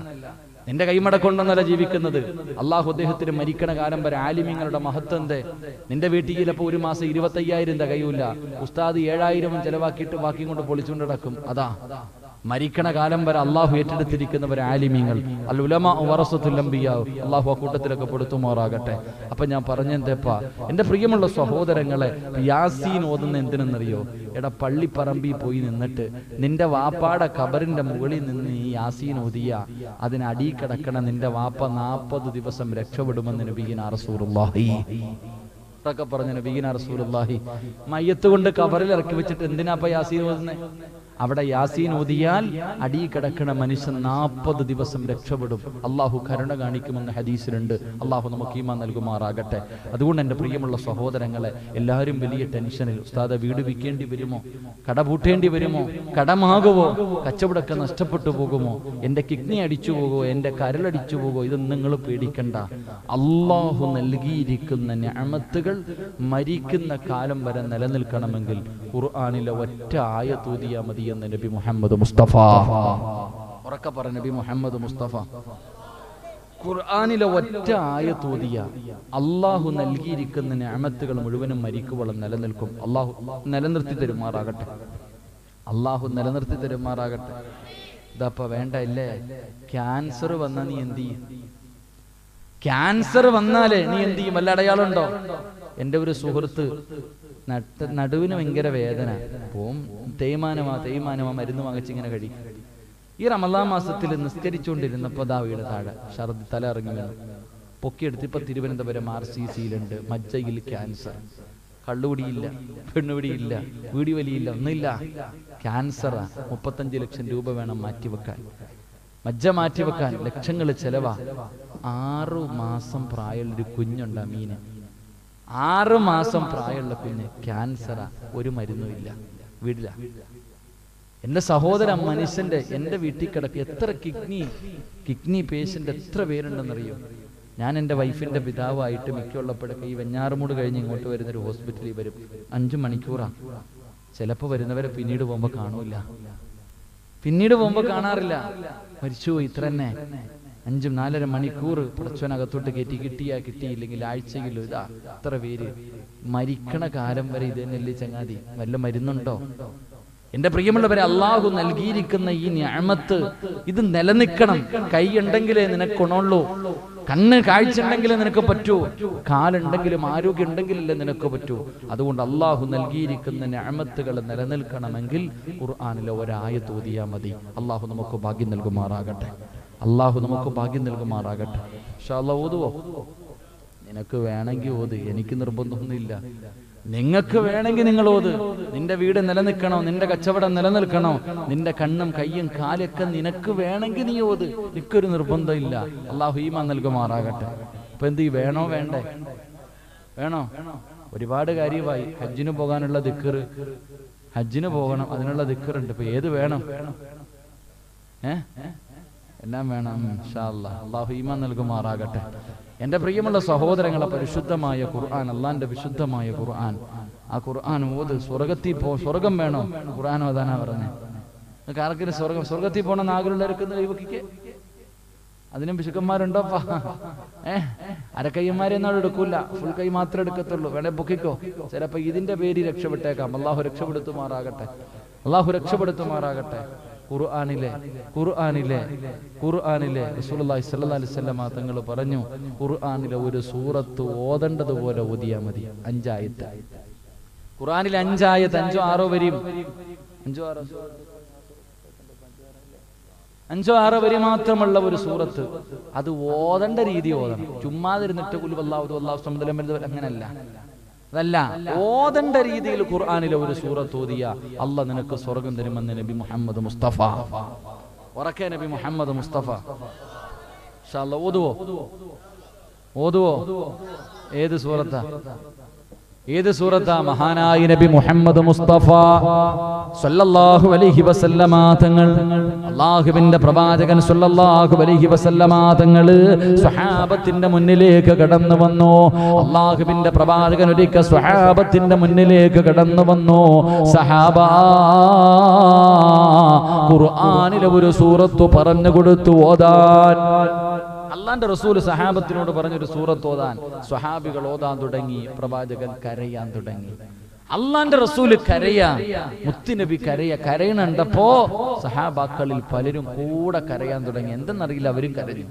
നിന്റെ കൈമടക്കൊണ്ടെന്നല്ല ജീവിക്കുന്നത്. അള്ളാഹു അദ്ദേഹത്തിന് മരിക്കണ കാലം വരെ ആലിമീങ്ങളുടെ മഹത്വം എന്തേ? നിന്റെ വീട്ടിൽ ചിലപ്പോൾ ഒരു മാസം 25,000 തികയൂല. ഉസ്താദ് 7,000 ചെലവാക്കിയിട്ട് ബാക്കി കൊണ്ട് പൊളിച്ചുകൊണ്ട് നടക്കും. അതാ മരിക്കണ കാലം വരെ അള്ളാഹു ഏറ്റെടുത്തിരിക്കുന്നവർ ആലിമീങ്ങൾ. അൽ ഉലമാ വറസത്തുൽ അംബിയാ. അള്ളാഹു ആ കൂട്ടത്തിലൊക്കെ പെടുത്തുമാറാകട്ടെ. അപ്പൊ ഞാൻ പറഞ്ഞെന്തേപ്പാ, എന്റെ പ്രിയമുള്ള സഹോദരങ്ങളെ, യാസീൻ ഓതുന്ന എന്തിനെന്നറിയോ? എടാ, പള്ളിപ്പറമ്പിൽ പോയി നിന്നിട്ട് നിന്റെ വാപ്പാടെ ഖബറിന്റെ മുകളിൽ നിന്ന് ഈ യാസീൻ ഓതിയ അതിനടി കിടക്കണ നിന്റെ വാപ്പ 40 ദിവസം രക്ഷപ്പെടുമെന്ന് നബിയിന റസൂലുള്ളാഹി പറഞ്ഞ നബിയിന റസൂലുള്ളാഹി. മയ്യത്ത് കൊണ്ട് ഖബറിൽ ഇറക്കി വെച്ചിട്ട് എന്തിനാപ്പ യാസീൻ ഓതുന്നേ? അവിടെ യാസീൻ ഓതിയാൽ അടി കിടക്കണ മനുഷ്യൻ 40 ദിവസം രക്ഷപ്പെടും. അള്ളാഹു കരുണ കാണിക്കുമെന്ന് ഹദീസിലുണ്ട്. അള്ളാഹു നമുക്ക് ഈമാൻ നൽകുമാറാകട്ടെ. അതുകൊണ്ട് എൻ്റെ പ്രിയമുള്ള സഹോദരങ്ങളെ, എല്ലാവരും വലിയ ടെൻഷനിൽ. ഉസ്താദ് വീട് വിൽക്കേണ്ടി വരുമോ? കട പൂട്ടേണ്ടി വരുമോ? കടമാകുമോ? കച്ചവടമൊക്കെ നഷ്ടപ്പെട്ടു പോകുമോ? എൻ്റെ കിഡ്നി അടിച്ചു പോകുമോ? എൻ്റെ കരളടിച്ചു പോകുമോ? ഇതൊന്നും നിങ്ങൾ പേടിക്കണ്ട. അള്ളാഹു നൽകിയിരിക്കുന്ന നിഅമത്തുകൾ മരിക്കുന്ന കാലം വരെ നിലനിൽക്കണമെങ്കിൽ ഖുർആനിലെ ഒറ്റ ആയത്തൂതിയാ മതി എന്ന് നബി മുഹമ്മദ് മുസ്തഫ. ഉറക്കെ പറ, നബി മുഹമ്മദ് മുസ്തഫ. ഖുർആനിലെ ഒറ്റ ആയത്ത് ഓതിയ അള്ളാഹു നൽകിയിരിക്കുന്ന നിഅമത്തുകൾ മുഴുവനും മരിക്കുവോളം നിലനിൽക്കും. അള്ളാഹു നിലനിർത്തി തരുമാറാകട്ടെ. അള്ളാഹു നിലനിർത്തി തരുമാറാകട്ടെ. ഇതപ്പ വേണ്ട ഇല്ലേ? ക്യാൻസർ വന്നാ നീ എന്ത് ചെയ്യും? ക്യാൻസർ വന്നാലേ നീ എന്ത് ചെയ്യും? വല്ല അടയാളുണ്ടോ? എൻ്റെ ഒരു സുഹൃത്ത് നടുവിന് ഭയങ്കര വേദന, പോവും തേയ്മാനമാ മരുന്ന് വാങ്ങിച്ചിങ്ങനെ കഴിയും. ഈ റമദാൻ മാസത്തിൽ നിസ്കരിച്ചുകൊണ്ടിരുന്നപ്പോൾ ദാ വീട് താഴെ ഛർദി, തല ഇറങ്ങി വീണു. പൊക്കിയെടുത്ത് ഇപ്പൊ തിരുവനന്തപുരം RCCയിലുണ്ട്. മജ്ജയിൽ ക്യാൻസർ. കള്ളുപിടിയില്ല, പെണ്ണുപിടിയില്ല, വീടി വലിയില്ല, ഒന്നുമില്ല. ക്യാൻസറാ. 35 ലക്ഷം രൂപ വേണം മാറ്റിവെക്കാൻ. മജ്ജ മാറ്റിവെക്കാൻ ലക്ഷങ്ങൾ ചെലവാ. 6 മാസം പ്രായമുള്ളൊരു കുഞ്ഞുണ്ട് അമീന്. 6 മാസം പ്രായമുള്ള കുഞ്ഞ് ക്യാൻസറാ. ഒരു മരുന്നുമില്ല, വീടില്ല. എൻ്റെ സഹോദരൻ മനുഷ്യന്റെ എൻ്റെ വീട്ടിൽ കിടക്ക് എത്ര കിഡ്നി പേഷ്യൻ്റ് എത്ര പേരുണ്ടെന്നറിയോ? ഞാൻ എൻ്റെ വൈഫിൻ്റെ പിതാവായിട്ട് മിക്കുള്ളപ്പോഴൊക്കെ ഈ വെഞ്ഞാറുമൂട് കഴിഞ്ഞ് ഇങ്ങോട്ട് വരുന്നൊരു ഹോസ്പിറ്റലിൽ വരും. 5 മണിക്കൂറാണ്. ചിലപ്പോൾ വരുന്നവരെ പിന്നീട് പോകുമ്പോൾ കാണൂല, പിന്നീട് പോകുമ്പോൾ കാണാറില്ല. മരിച്ചുപോയി. ഇത്ര തന്നെ 5-4.5 മണിക്കൂർ പടച്ചവനകത്തോട്ട് കയറ്റി. കിട്ടിയില്ലെങ്കിൽ ആഴ്ചയിലും ഇതാ ഇത്ര പേര് മരിക്കണ കാലം വരെ ഇത് തന്നെയല്ലേ ചങ്ങാതി? വല്ല മരുന്നുണ്ടോ? എന്റെ പ്രിയമുള്ളവരെ, അള്ളാഹു നൽകിയിരിക്കുന്ന ഈ നിഅമത്ത് ഇത് നിലനിൽക്കണം. കൈ ഉണ്ടെങ്കിലേ നിനക്ക് ഗുണമുള്ളൂ, കണ്ണ് കാഴ്ച ഉണ്ടെങ്കിലേ നിനക്ക് പറ്റൂ, കാലുണ്ടെങ്കിലും ആരോഗ്യം ഉണ്ടെങ്കിലല്ലേ നിനക്ക് പറ്റൂ. അതുകൊണ്ട് അള്ളാഹു നൽകിയിരിക്കുന്ന നിഅമത്തുകൾ നിലനിൽക്കണമെങ്കിൽ ഖുർആനിലെ ഒരായത്ത് ഓതിയാൽ മതി. അള്ളാഹു നമുക്ക് ഭാഗ്യം നൽകുമാറാകട്ടെ. അള്ളാഹു നമുക്ക് ഭാഗ്യം നൽകുമാറാകട്ടെ. ഇൻഷാ അല്ലാഹ് ഓതുവോ? നിനക്ക് വേണമെങ്കിൽ ഓത്, എനിക്ക് നിർബന്ധമൊന്നുമില്ല. നിങ്ങൾക്ക് വേണമെങ്കിൽ നിങ്ങൾ ഓത്. നിന്റെ വീട് നിലനിൽക്കണോ, നിന്റെ കച്ചവടം നിലനിൽക്കണോ, നിന്റെ കണ്ണും കയ്യും കാലൊക്കെ നിനക്ക് വേണമെങ്കിൽ നീ ഓത്. എനിക്കൊരു നിർബന്ധമില്ല. അള്ളാഹു ഈമാൻ നൽകുമാറാകട്ടെ. അപ്പൊ എന്ത് വേണോ വേണ്ടേ? വേണോ? ഒരുപാട് കാര്യമായി. ഹജ്ജിന് പോകാനുള്ള ദിക്ർ, ഹജ്ജിന് പോകണം, അതിനുള്ള ദിക്റുണ്ട്. ഇപ്പൊ ഏത് വേണം? എല്ലാം വേണം. ഇൻഷാ അല്ലാഹ്. അള്ളാഹു ഈമാൻ നൽകുമാറാകട്ടെ. എൻ്റെ പ്രിയമുള്ള സഹോദരങ്ങളെ, പരിശുദ്ധമായ ഖുർആൻ, അള്ളാന്റെ വിശുദ്ധമായ ഖുർആൻ, ആ ഖുർആൻ ഓത്. സ്വർഗം വേണോ? ഖുർആൻ ഓതാനാ പറഞ്ഞേ. ആർക്കൊരു സ്വർഗത്തിൽ പോകണമെന്ന് ആഗ്രഹമുള്ളവർക്ക് കൈവക്കിക്ക്. അതിനും പിശുക്കന്മാരുണ്ടോപ്പാ? അരക്കയ്യന്മാരെന്നാൾ എടുക്കൂല, ഫുൾ കൈ മാത്രമേ എടുക്കത്തുള്ളൂ. വേണേ പൊക്കിക്കോ. ചിലപ്പോ ഇതിന്റെ പേര് രക്ഷപ്പെട്ടേക്കാം. അള്ളാഹു രക്ഷപ്പെടുത്തുമാറാകട്ടെ. അള്ളാഹു രക്ഷപ്പെടുത്തുമാറാകട്ടെ. ഖുർആനിലെ റസൂലുള്ളാഹി സ്വല്ലല്ലാഹു അലൈഹി വസല്ലം തങ്ങൾ പറഞ്ഞു, ഖുർആനിലെ ഒരു സൂറത്ത് ഓതേണ്ടതുപോലെ ഓതിയാ മതി. 5 ആയത്ത്. ഖുർആനിലെ 5 ആയത്ത്, 5-6 വരിയും, 5-6 വരി മാത്രമുള്ള ഒരു സൂറത്ത്. അത് ഓതേണ്ട രീതി ഓതണം. ചുമ്മാതിരുന്നിട്ട് ഖുൽ വല്ലാഹു അല്ലാഹു സമദ് അങ്ങനല്ല. അതല്ല, ഓതേണ്ട രീതിയിൽ ഖുർആനിലെ ഒരു സൂറത്ത് ഓതിയ അള്ളാഹ് നിനക്ക് സ്വർഗം തരുമെന്ന് നബി മുഹമ്മദ് മുസ്തഫ. ഉറക്കെ നബി മുഹമ്മദ് മുസ്തഫ. ഇൻഷാ അല്ലാഹ് ഓതുവോ? ഏത് സൂറത്താ? മഹാനായ നബി മുഹമ്മദ് മുസ്തഫ സല്ലല്ലാഹു അലൈഹി വസല്ലമ തങ്ങൾ, അല്ലാഹുവിന്റെ പ്രവാചകൻ സല്ലല്ലാഹു അലൈഹി വസല്ലമ തങ്ങൾ സ്വഹാബത്തിന്റെ മുന്നിലേക്ക് കടന്നു വന്നു. അല്ലാഹുവിന്റെ പ്രവാചകൻ ഒരിക്കൽ സ്വഹാബത്തിന്റെ മുന്നിലേക്ക് കടന്നു വന്നു. സഹാബാ, ഖുർആനിലെ ഒരു സൂറത്ത് പറഞ്ഞു കൊടുത്തു ഓതാൻ. അള്ളാന്റെ റസൂൽ സഹാബത്തിനോട് പറഞ്ഞൊരു സൂറത്ത് ഓതാൻ. സ്വഹാബികൾ ഓതാൻ തുടങ്ങി. പ്രവാചകൻ കരയാൻ തുടങ്ങി. അള്ളാന്റെ റസൂല് മുത്തുനബി കരയണണ്ടപ്പോ സഹാബാക്കളിൽ പലരും കൂടെ കരയാൻ തുടങ്ങി. എന്തെന്നറിയില്ല, അവരും കരഞ്ഞു.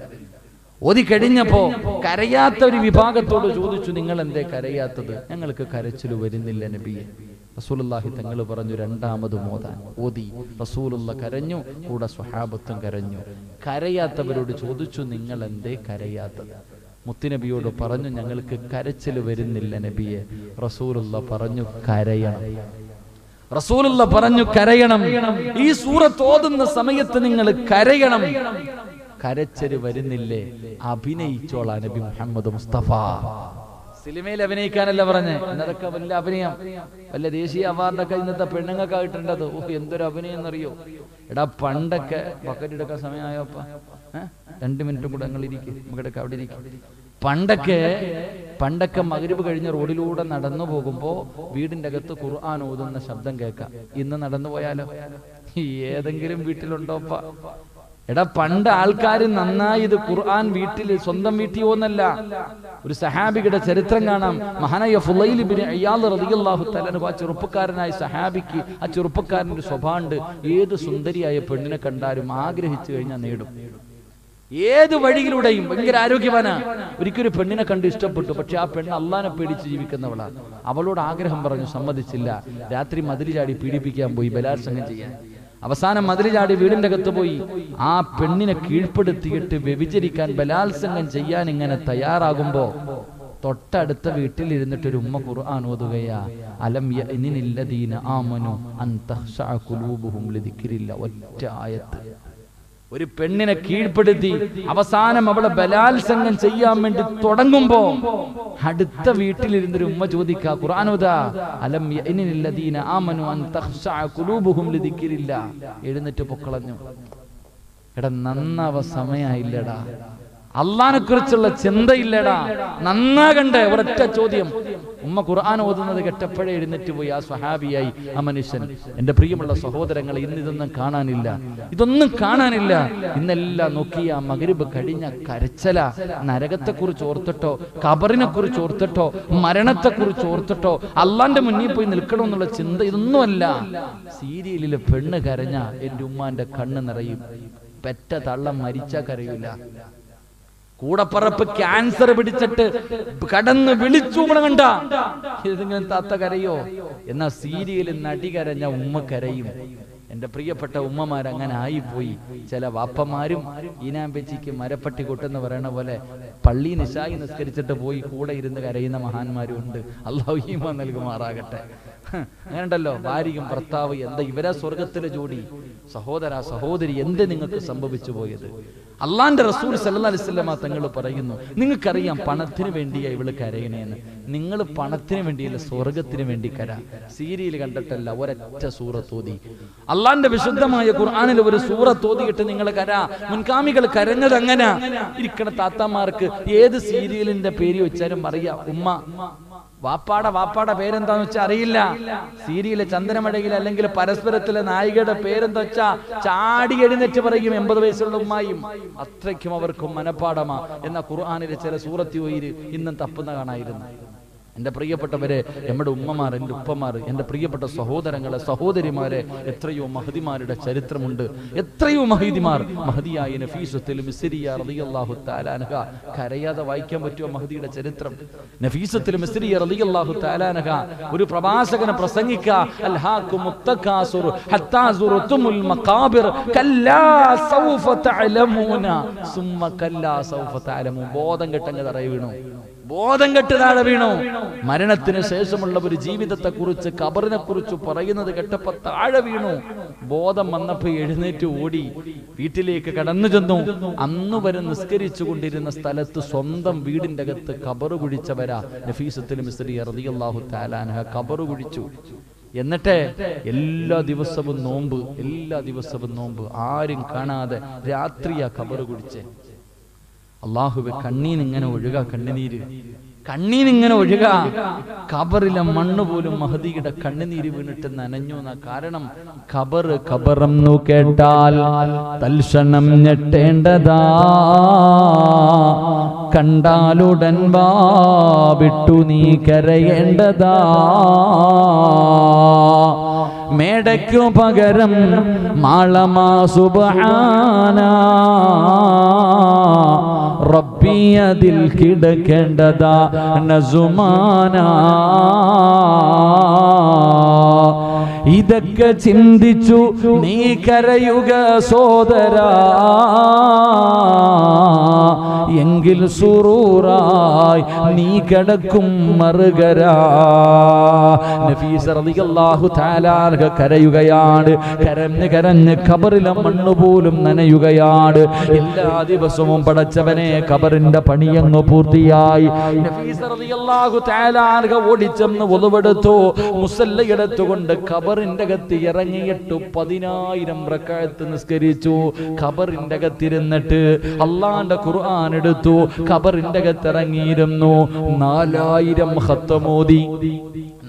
ഓതി കഴിഞ്ഞപ്പോ കരയാത്ത ഒരു വിഭാഗത്തോട് ചോദിച്ചു, നിങ്ങൾ എന്തേ കരയാത്തത്? ഞങ്ങൾക്ക് കരച്ചിൽ വരുന്നില്ല നബിയെ. റസൂലുള്ളാഹി തങ്ങൾ പറഞ്ഞു, രണ്ടാമതും ഓതി. റസൂലുള്ള കരഞ്ഞു, കൂടെ സ്വഹാബത്തും കരഞ്ഞു. കരയാത്തവരോട് ചോദിച്ചു, നിങ്ങൾ എന്തേ കരയാത്തത്? മുത്തുനബിയോട് പറഞ്ഞു, ഞങ്ങൾക്ക് കരച്ചിൽ വരുന്നില്ല നബിയെ. റസൂലുള്ള പറഞ്ഞു, കരയണം. ഈ സൂറത്ത് ഓതുന്ന സമയത്ത് നിങ്ങൾ കരയണം. കരച്ചിൽ വരുന്നില്ലേ? അഭിനയിച്ചോളാ നബി മുഹമ്മദ് മുസ്തഫ. സിനിമയിൽ അഭിനയിക്കാനല്ല പറഞ്ഞേ. എന്നതൊക്കെ വലിയ അഭിനയം, വല്ല ദേശീയ അവാർഡൊക്കെ ഇന്നത്തെ പെണ്ണുങ്ങൾക്കായിട്ടുണ്ടത്. എന്തൊരു അഭിനയം എന്നറിയോ? എടാ, പണ്ടൊക്കെ ബക്കറ്റ് എടുക്കാൻ സമയമായോപ്പ, 2 മിനിറ്റും കൂടെ ഞങ്ങൾ ഇരിക്കും, നമുക്കിടക്ക് അവിടെ ഇരിക്കും. പണ്ടൊക്കെ മഗ്‌രിബ് കഴിഞ്ഞ് റോഡിലൂടെ നടന്നു പോകുമ്പോ വീടിന്റെ അകത്ത് ഖുർആൻ ഓതുന്ന ശബ്ദം കേൾക്കാം. ഇന്ന് നടന്നു പോയാലോ? ഏതെങ്കിലും വീട്ടിലുണ്ടോപ്പ? എടാ പണ്ട് ആൾക്കാർ നന്നായി ഇത് ഖുർആൻ വീട്ടിൽ സ്വന്തം വീട്ടിൽ ഓന്നല്ല. ഒരു സഹാബിയുടെ ചരിത്രം കാണാം. മഹാനായ ഫുളൈൽ ഇബ്നു ഇയാദ് റളിയല്ലാഹു തആല അൻഹു, ആ ചെറുപ്പക്കാരനായ സഹാബിക്ക് ആ ചെറുപ്പക്കാരന്റെ സ്വഭാവമുണ്ട്. ഏത് സുന്ദരിയായ പെണ്ണിനെ കണ്ടാലും ആഗ്രഹിച്ചു കഴിഞ്ഞാൽ നേടും. ഏത് വഴിയിലൂടെയും ഭയങ്കര ആരോഗ്യവാനാ. ഒരിക്കലും പെണ്ണിനെ കണ്ട് ഇഷ്ടപ്പെട്ടു. പക്ഷെ ആ പെണ്ണ് അള്ളാനെ പേടിച്ച് ജീവിക്കുന്നവളാണ്. അവളോട് ആഗ്രഹം പറഞ്ഞു, സമ്മതിച്ചില്ല. രാത്രി മതിൽ ചാടി പീഡിപ്പിക്കാൻ പോയി, ബലാത്സംഗം ചെയ്യാൻ. അവസാനം മതിൽ ചാടി വീടിന്റെ അകത്ത് പോയി ആ പെണ്ണിനെ കീഴ്പ്പെടുത്തിയിട്ട് വ്യഭിചരിക്കാൻ, ബലാത്സംഗം ചെയ്യാൻ ഇങ്ങനെ തയ്യാറാകുമ്പോ തൊട്ടടുത്ത വീട്ടിൽ ഇരുന്നിട്ടൊരു ഉമ്മ ഖുർആൻ ഓതുകയാ. അലം യഅനില്ലദീന ആമനു അൻ തഖ്ശഅ ഖുലൂബുഹും ലിദിക്രില്ല. ഒറ്റ ആയത്ത്. ഒരു പെണ്ണിനെ കീഴ്പ്പെടുത്തി അവസാനം അവളെ ബലാത്സംഗം ചെയ്യാൻ വേണ്ടി തുടങ്ങുമ്പോ അടുത്ത വീട്ടിലിരുന്നൊരു ഉമ്മ ചോദിക്കാ, ഖുർആനോദാ, അലം യഅനില്ലദീന ആമനു അൻ തഖ്ശഅ ഖുലൂബുഹും ലിദിക്രില്ല. എഴുന്നേറ്റ് പൊക്കളഞ്ഞു. എടാ നന്നാവ സമയായില്ലടാ, അള്ളാനെ കുറിച്ചുള്ള ചിന്തയില്ലടാ, നന്നാകണ്ടേ? ഒരൊറ്റ ചോദ്യം. ഉമ്മ ഖുർആൻ ഓതുന്നത് കേട്ടപ്പോഴേ എഴുന്നേറ്റ് പോയി ആ സ്വഹാബിയായി ആ മനുഷ്യൻ. എന്റെ പ്രിയമുള്ള സഹോദരങ്ങളെ, ഇന്നിതൊന്നും കാണാനില്ല, ഇതൊന്നും കാണാനില്ല. ഇന്നെല്ലാം നോക്കിയ മഗ്രിബ് കഴിഞ്ഞ കരച്ചല. നരകത്തെക്കുറിച്ച് ഓർത്തിട്ടോ, ഖബറിനെ കുറിച്ച് ഓർത്തിട്ടോ, മരണത്തെക്കുറിച്ച് ഓർത്തിട്ടോ, അള്ളാന്റെ മുന്നിൽ പോയി നിൽക്കണമെന്നുള്ള ചിന്ത ഇതൊന്നുമല്ല. സീരിയലിലെ പെണ്ണ് കരഞ്ഞ എന്റെ ഉമ്മാന്റെ കണ്ണ് നിറയും. പെറ്റ തള്ളം മരിച്ചാ കരയൂല. കൂടപ്പറപ്പ് ക്യാൻസർ പിടിച്ചിട്ട് കടന്ന് വിളിച്ചു കണ്ട ഏതെങ്കിലും താത്ത കരയോ? എന്നാ സീരിയലിൽ നടി കരഞ്ഞ ഉമ്മ കരയും. എന്റെ പ്രിയപ്പെട്ട ഉമ്മമാർ അങ്ങനെ ആയിപ്പോയി. ചില വാപ്പമാരും ഈനാമ്പെച്ചിക്ക് മരപ്പട്ടി കൊട്ടെന്ന് പറയണ പോലെ പള്ളി നിശായി നിസ്കരിച്ചിട്ട് പോയി കൂടെ ഇരുന്ന് കരയുന്ന മഹാന്മാരും ഉണ്ട്. അല്ലാഹു ഈമാൻ നൽകുമാറാകട്ടെ. അങ്ങനെ ഉണ്ടല്ലോ, ഭാര്യയും ഭർത്താവ്. എന്താ ഇവരാ സ്വർഗത്തിലെ ജോഡി? സഹോദര സഹോദരി, എന്ത് നിങ്ങൾക്ക് സംഭവിച്ചു പോയത്? അള്ളാന്റെ റസൂൽ സല്ലല്ലാഹു അലൈഹി വസല്ലമ തങ്ങൾ പറയുന്നു, നിങ്ങൾക്കറിയാം പണത്തിന് വേണ്ടിയാ ഇവള് കരയണേന്ന്. നിങ്ങൾ പണത്തിന് വേണ്ടിയല്ല, സ്വർഗത്തിന് വേണ്ടി കര. സീരിയൽ കണ്ടിട്ടല്ല, ഒരൊറ്റ സൂറത്ത് ഓതി. അള്ളാന്റെ വിശുദ്ധമായ ഖുർആനിൽ ഒരു സൂറത്ത് ഓതിയിട്ട് നിങ്ങൾ കര. മുൻകാമികൾ കരഞ്ഞത് അങ്ങനെ. ഇരിക്കണ താത്താമാർക്ക് ഏത് സീരിയലിന്റെ പേര് വെച്ചാലും അറിയാം. ഉമ്മ വാപ്പാടെ പേരെന്താന്ന് വെച്ചാൽ അറിയില്ല. സീരിയല് ചന്ദനമഴയിൽ അല്ലെങ്കിൽ പരസ്പരത്തിലെ നായികയുടെ പേരെന്താ വെച്ചാ ചാടി എഴുന്നേറ്റ് പറയും 80 വയസ്സുള്ള ഉമ്മായും. അത്രയ്ക്കും അവർക്കും മനപ്പാടമാ. എന്ന ഖുർആനിലെ ചില സൂറത്ത് ഓയിര് ഇന്നും തപ്പുന്ന കാണായിരുന്നു. എന്റെ പ്രിയപ്പെട്ടവരെ, നമ്മുടെ ഉമ്മമാർ, എന്റെ ഉപ്പമാർ, എന്റെ പ്രിയപ്പെട്ട സഹോദരങ്ങളെ, സഹോദരിമാരെ, എത്രയോ മഹദിമാരുടെ ചരിത്രമുണ്ട്. എത്രയോ മഹദിമാർ. മഹദിയായ നഫീസത്തുൽ മിസ്രിയ റളിയല്ലാഹു തആല അൻഹ, കരയാതെ വായിക്കാൻ പറ്റുമോ മഹദിയുടെ ചരിത്രം? നഫീസത്തുൽ മിസ്രിയ റളിയല്ലാഹു തആല അൻഹ ഒരു പ്രവാചകനെ പ്രസംഗിക്കുക, അൽഹാകുമുത് തകാസുർ ഹത്താ സുർതുമുൽ മഖാബിർ കല്ലാ സൗഫ തഅലമൂന സുമ്മ കല്ലാ സൗഫ തഅലമൂൻ. ബോധം കെട്ടങ്ങ് തറ വീണു. ബോധം കെട്ട് താഴെ വീണു. മരണത്തിന് ശേഷമുള്ള ഒരു ജീവിതത്തെ കുറിച്ച്, ഖബറിനെ കുറിച്ച് പറയുന്നത് കേട്ടപ്പോ താഴെ വീണു. ബോധം വന്നപ്പോ എഴുന്നേറ്റ് ഓടി വീട്ടിലേക്ക് കടന്നു ചെന്നു. അന്ന് വരെ നിസ്കരിച്ചു കൊണ്ടിരുന്ന സ്ഥലത്ത് സ്വന്തം വീടിന്റെ അകത്ത് ഖബറ് കുഴിച്ചവരാ നഫീസത്തുൽ മിസ്രിയ റളിയല്ലാഹു തആല അൻഹ. ഖബറ് കുഴിച്ചു. എന്നിട്ട് എല്ലാ ദിവസവും നോമ്പ്, ആരും കാണാതെ രാത്രിയാ ഖബറ് കുഴിച്ചേ. അള്ളാഹുവെ, കണ്ണീനിങ്ങനെ ഒഴുക, കണ്ണീനിങ്ങനെ ഒഴുക. ഖബറിലെ മണ്ണ് പോലും മഹദിയുടെ കണ്ണുനീര് വീണിട്ട് നനഞ്ഞു. കാരണം ഖബറെന്നു കേട്ടാൽ തൽക്ഷണം ഞെട്ടേണ്ടതാ, കണ്ടാലുടൻ വാവിട്ടു നീ കരയേണ്ടതാ. മേടയ്ക്കു പകരം മാളമാ സുബ്ഹാനാ, റബ്ബി അതിൽ കിടക്കേണ്ടതാ നസുമാനാ. ഇതൊക്കെ ചിന്തിച്ചു നീ കരയുക സോദരാ, എങ്കിൽ സുറൂറായി നീ കിടക്കും മറുകരാ. നഫീസ റളിയല്ലാഹു തആല അൻഹ കരയുകയാണ്. കരഞ്ഞ് ഖബറിലെ മണ്ണ് പോലും നനയുകയാണ്. എല്ലാ ദിവസവും പടച്ചവനെ, ഖബറിന്റെ പണിയങ്ങ് പൂർത്തിയായി. നഫീസ റളിയല്ലാഹു തആല അൻഹ ഓടിച്ചെന്ന് വുളുവെടുത്തു. മുസല്ല എടുത്തുകൊണ്ട് ഖബറിന്റെ അകത്ത് ഇറങ്ങിയിട്ട് 10,000 റക്അത്ത് നിസ്കരിച്ചു. ഖബറിന്റെ അകത്തിരുന്നിട്ട് അള്ളാന്റെ ഖുർആൻ എടുത്തു. ഖബറിന്റെ അകത്ത് ഇറങ്ങിയിരുന്നു. 4000 ഖത്മോദി.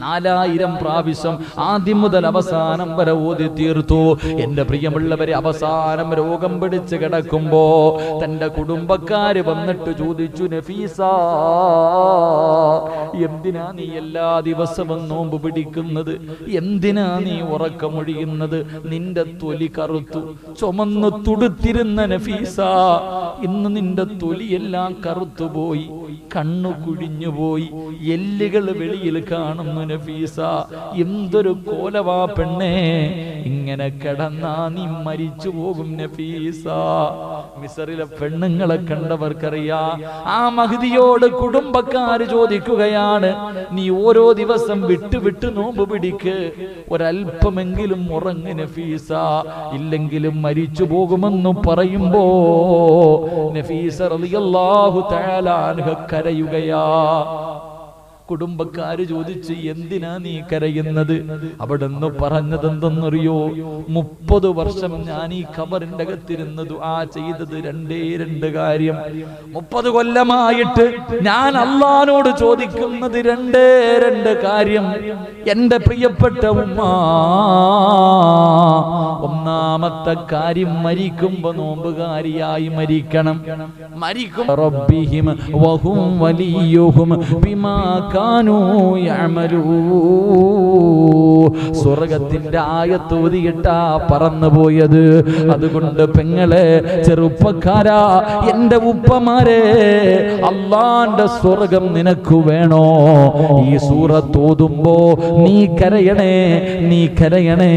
4000 പ്രാവശ്യം ആദ്യം മുതൽ അവസാനം വരെ ഓതി തീർത്തു. എന്റെ പ്രിയമുള്ളവരെ, അവസാനം രോഗം പിടിച്ച് കിടക്കുമ്പോ തന്റെ കുടുംബക്കാര് വന്നിട്ട് ചോദിച്ചു, നഫീസ, എന്തിനാ നീ എല്ലാ ദിവസവും നോമ്പ് പിടിക്കുന്നത്? എന്തിനാ നീ ഉറക്കമൊഴിയുന്നത്? നിന്റെ തൊലി കറുത്തു, ചുമന്നു തുടുത്തിരുന്ന നഫീസ, ഇന്ന് നിന്റെ തൊലിയെല്ലാം കറുത്തുപോയി, കണ്ണു കുഴിഞ്ഞുപോയി, എല്ലുകൾ വെളിയിൽ കാണുന്നു നഫീസ. എന്തൊരു കോലവാ പെണ്ണേ, ഇങ്ങനെ കിടന്നാ നീ മരിച്ചു പോകും നഫീസ. മിസറിലെ പെണ്ണുങ്ങളെ കണ്ടവർക്കറിയാ. ആ മഹ്ദിയോട് കുടുംബക്കാര് ചോദിക്കുകയാണ്, നീ ഓരോ ദിവസം വിട്ട് നോമ്പ് പിടിക്ക്, ഒരല്പമെങ്കിലും ഉറങ്ങ് നഫീസ, ഇല്ലെങ്കിലും മരിച്ചു പോകുമെന്ന് പറയുമ്പോ നഫീസ റളിയല്ലാഹു തആല അൻഹ കരയുകയാ. കുടുംബക്കാര് ചോദിച്ച്, എന്തിനാ നീ കരയുന്നത്? അവിടെന്ന് പറഞ്ഞതെന്തെന്നറിയോ? 30 വർഷം ഞാൻ ഈ ഖബറിന്റെ അകത്തിരുന്ന് ദുആ ചെയ്തത് രണ്ട് കാര്യം. 30 കൊല്ലമായിട്ട് ഞാൻ അല്ലാഹുവോട് ചോദിക്കുന്നത് രണ്ട് കാര്യം. എന്റെ പ്രിയപ്പെട്ട ഉമ്മ, ഒന്നാമത്തെ കാര്യം, മരിക്കുമ്പോ നോമ്പുകാരിയായി മരിക്കണം. മരിക്കും റബ്ബിഹിം വഹും വലിയുഹും ബിമാ കാനൂ യഅമലൂൻ. സ്വർഗ്ഗത്തിന്റെ ആയത്ത് ഓതിയിട്ടാ പറന്നുപോയത്. അതുകൊണ്ട് പെങ്ങളെ, ചെറുപ്പക്കാരാ, എന്റെ ഉപ്പമാരെ, അള്ളാന്റെ സ്വർഗം നിനക്ക് വേണോ? ഈ സൂറത്ത് ഓതുമ്പോ നീ കരയണേ, നീ കരയണേ.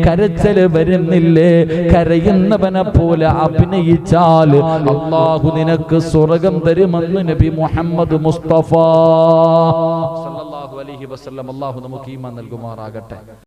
കരച്ചല് വരുന്നില്ലേ? കരയുന്നവനെ പോലെ അഭിനയിച്ചാൽ അള്ളാഹു നിനക്ക് സ്വർഗം തരുമെന്ന് നബി മുഹമ്മദ് മുസ്തഫ സല്ലല്ലാഹു അലൈഹി വസല്ലം. അള്ളാഹു നമുക്ക് ഈമാൻ നൽകുമാറാകട്ടെ.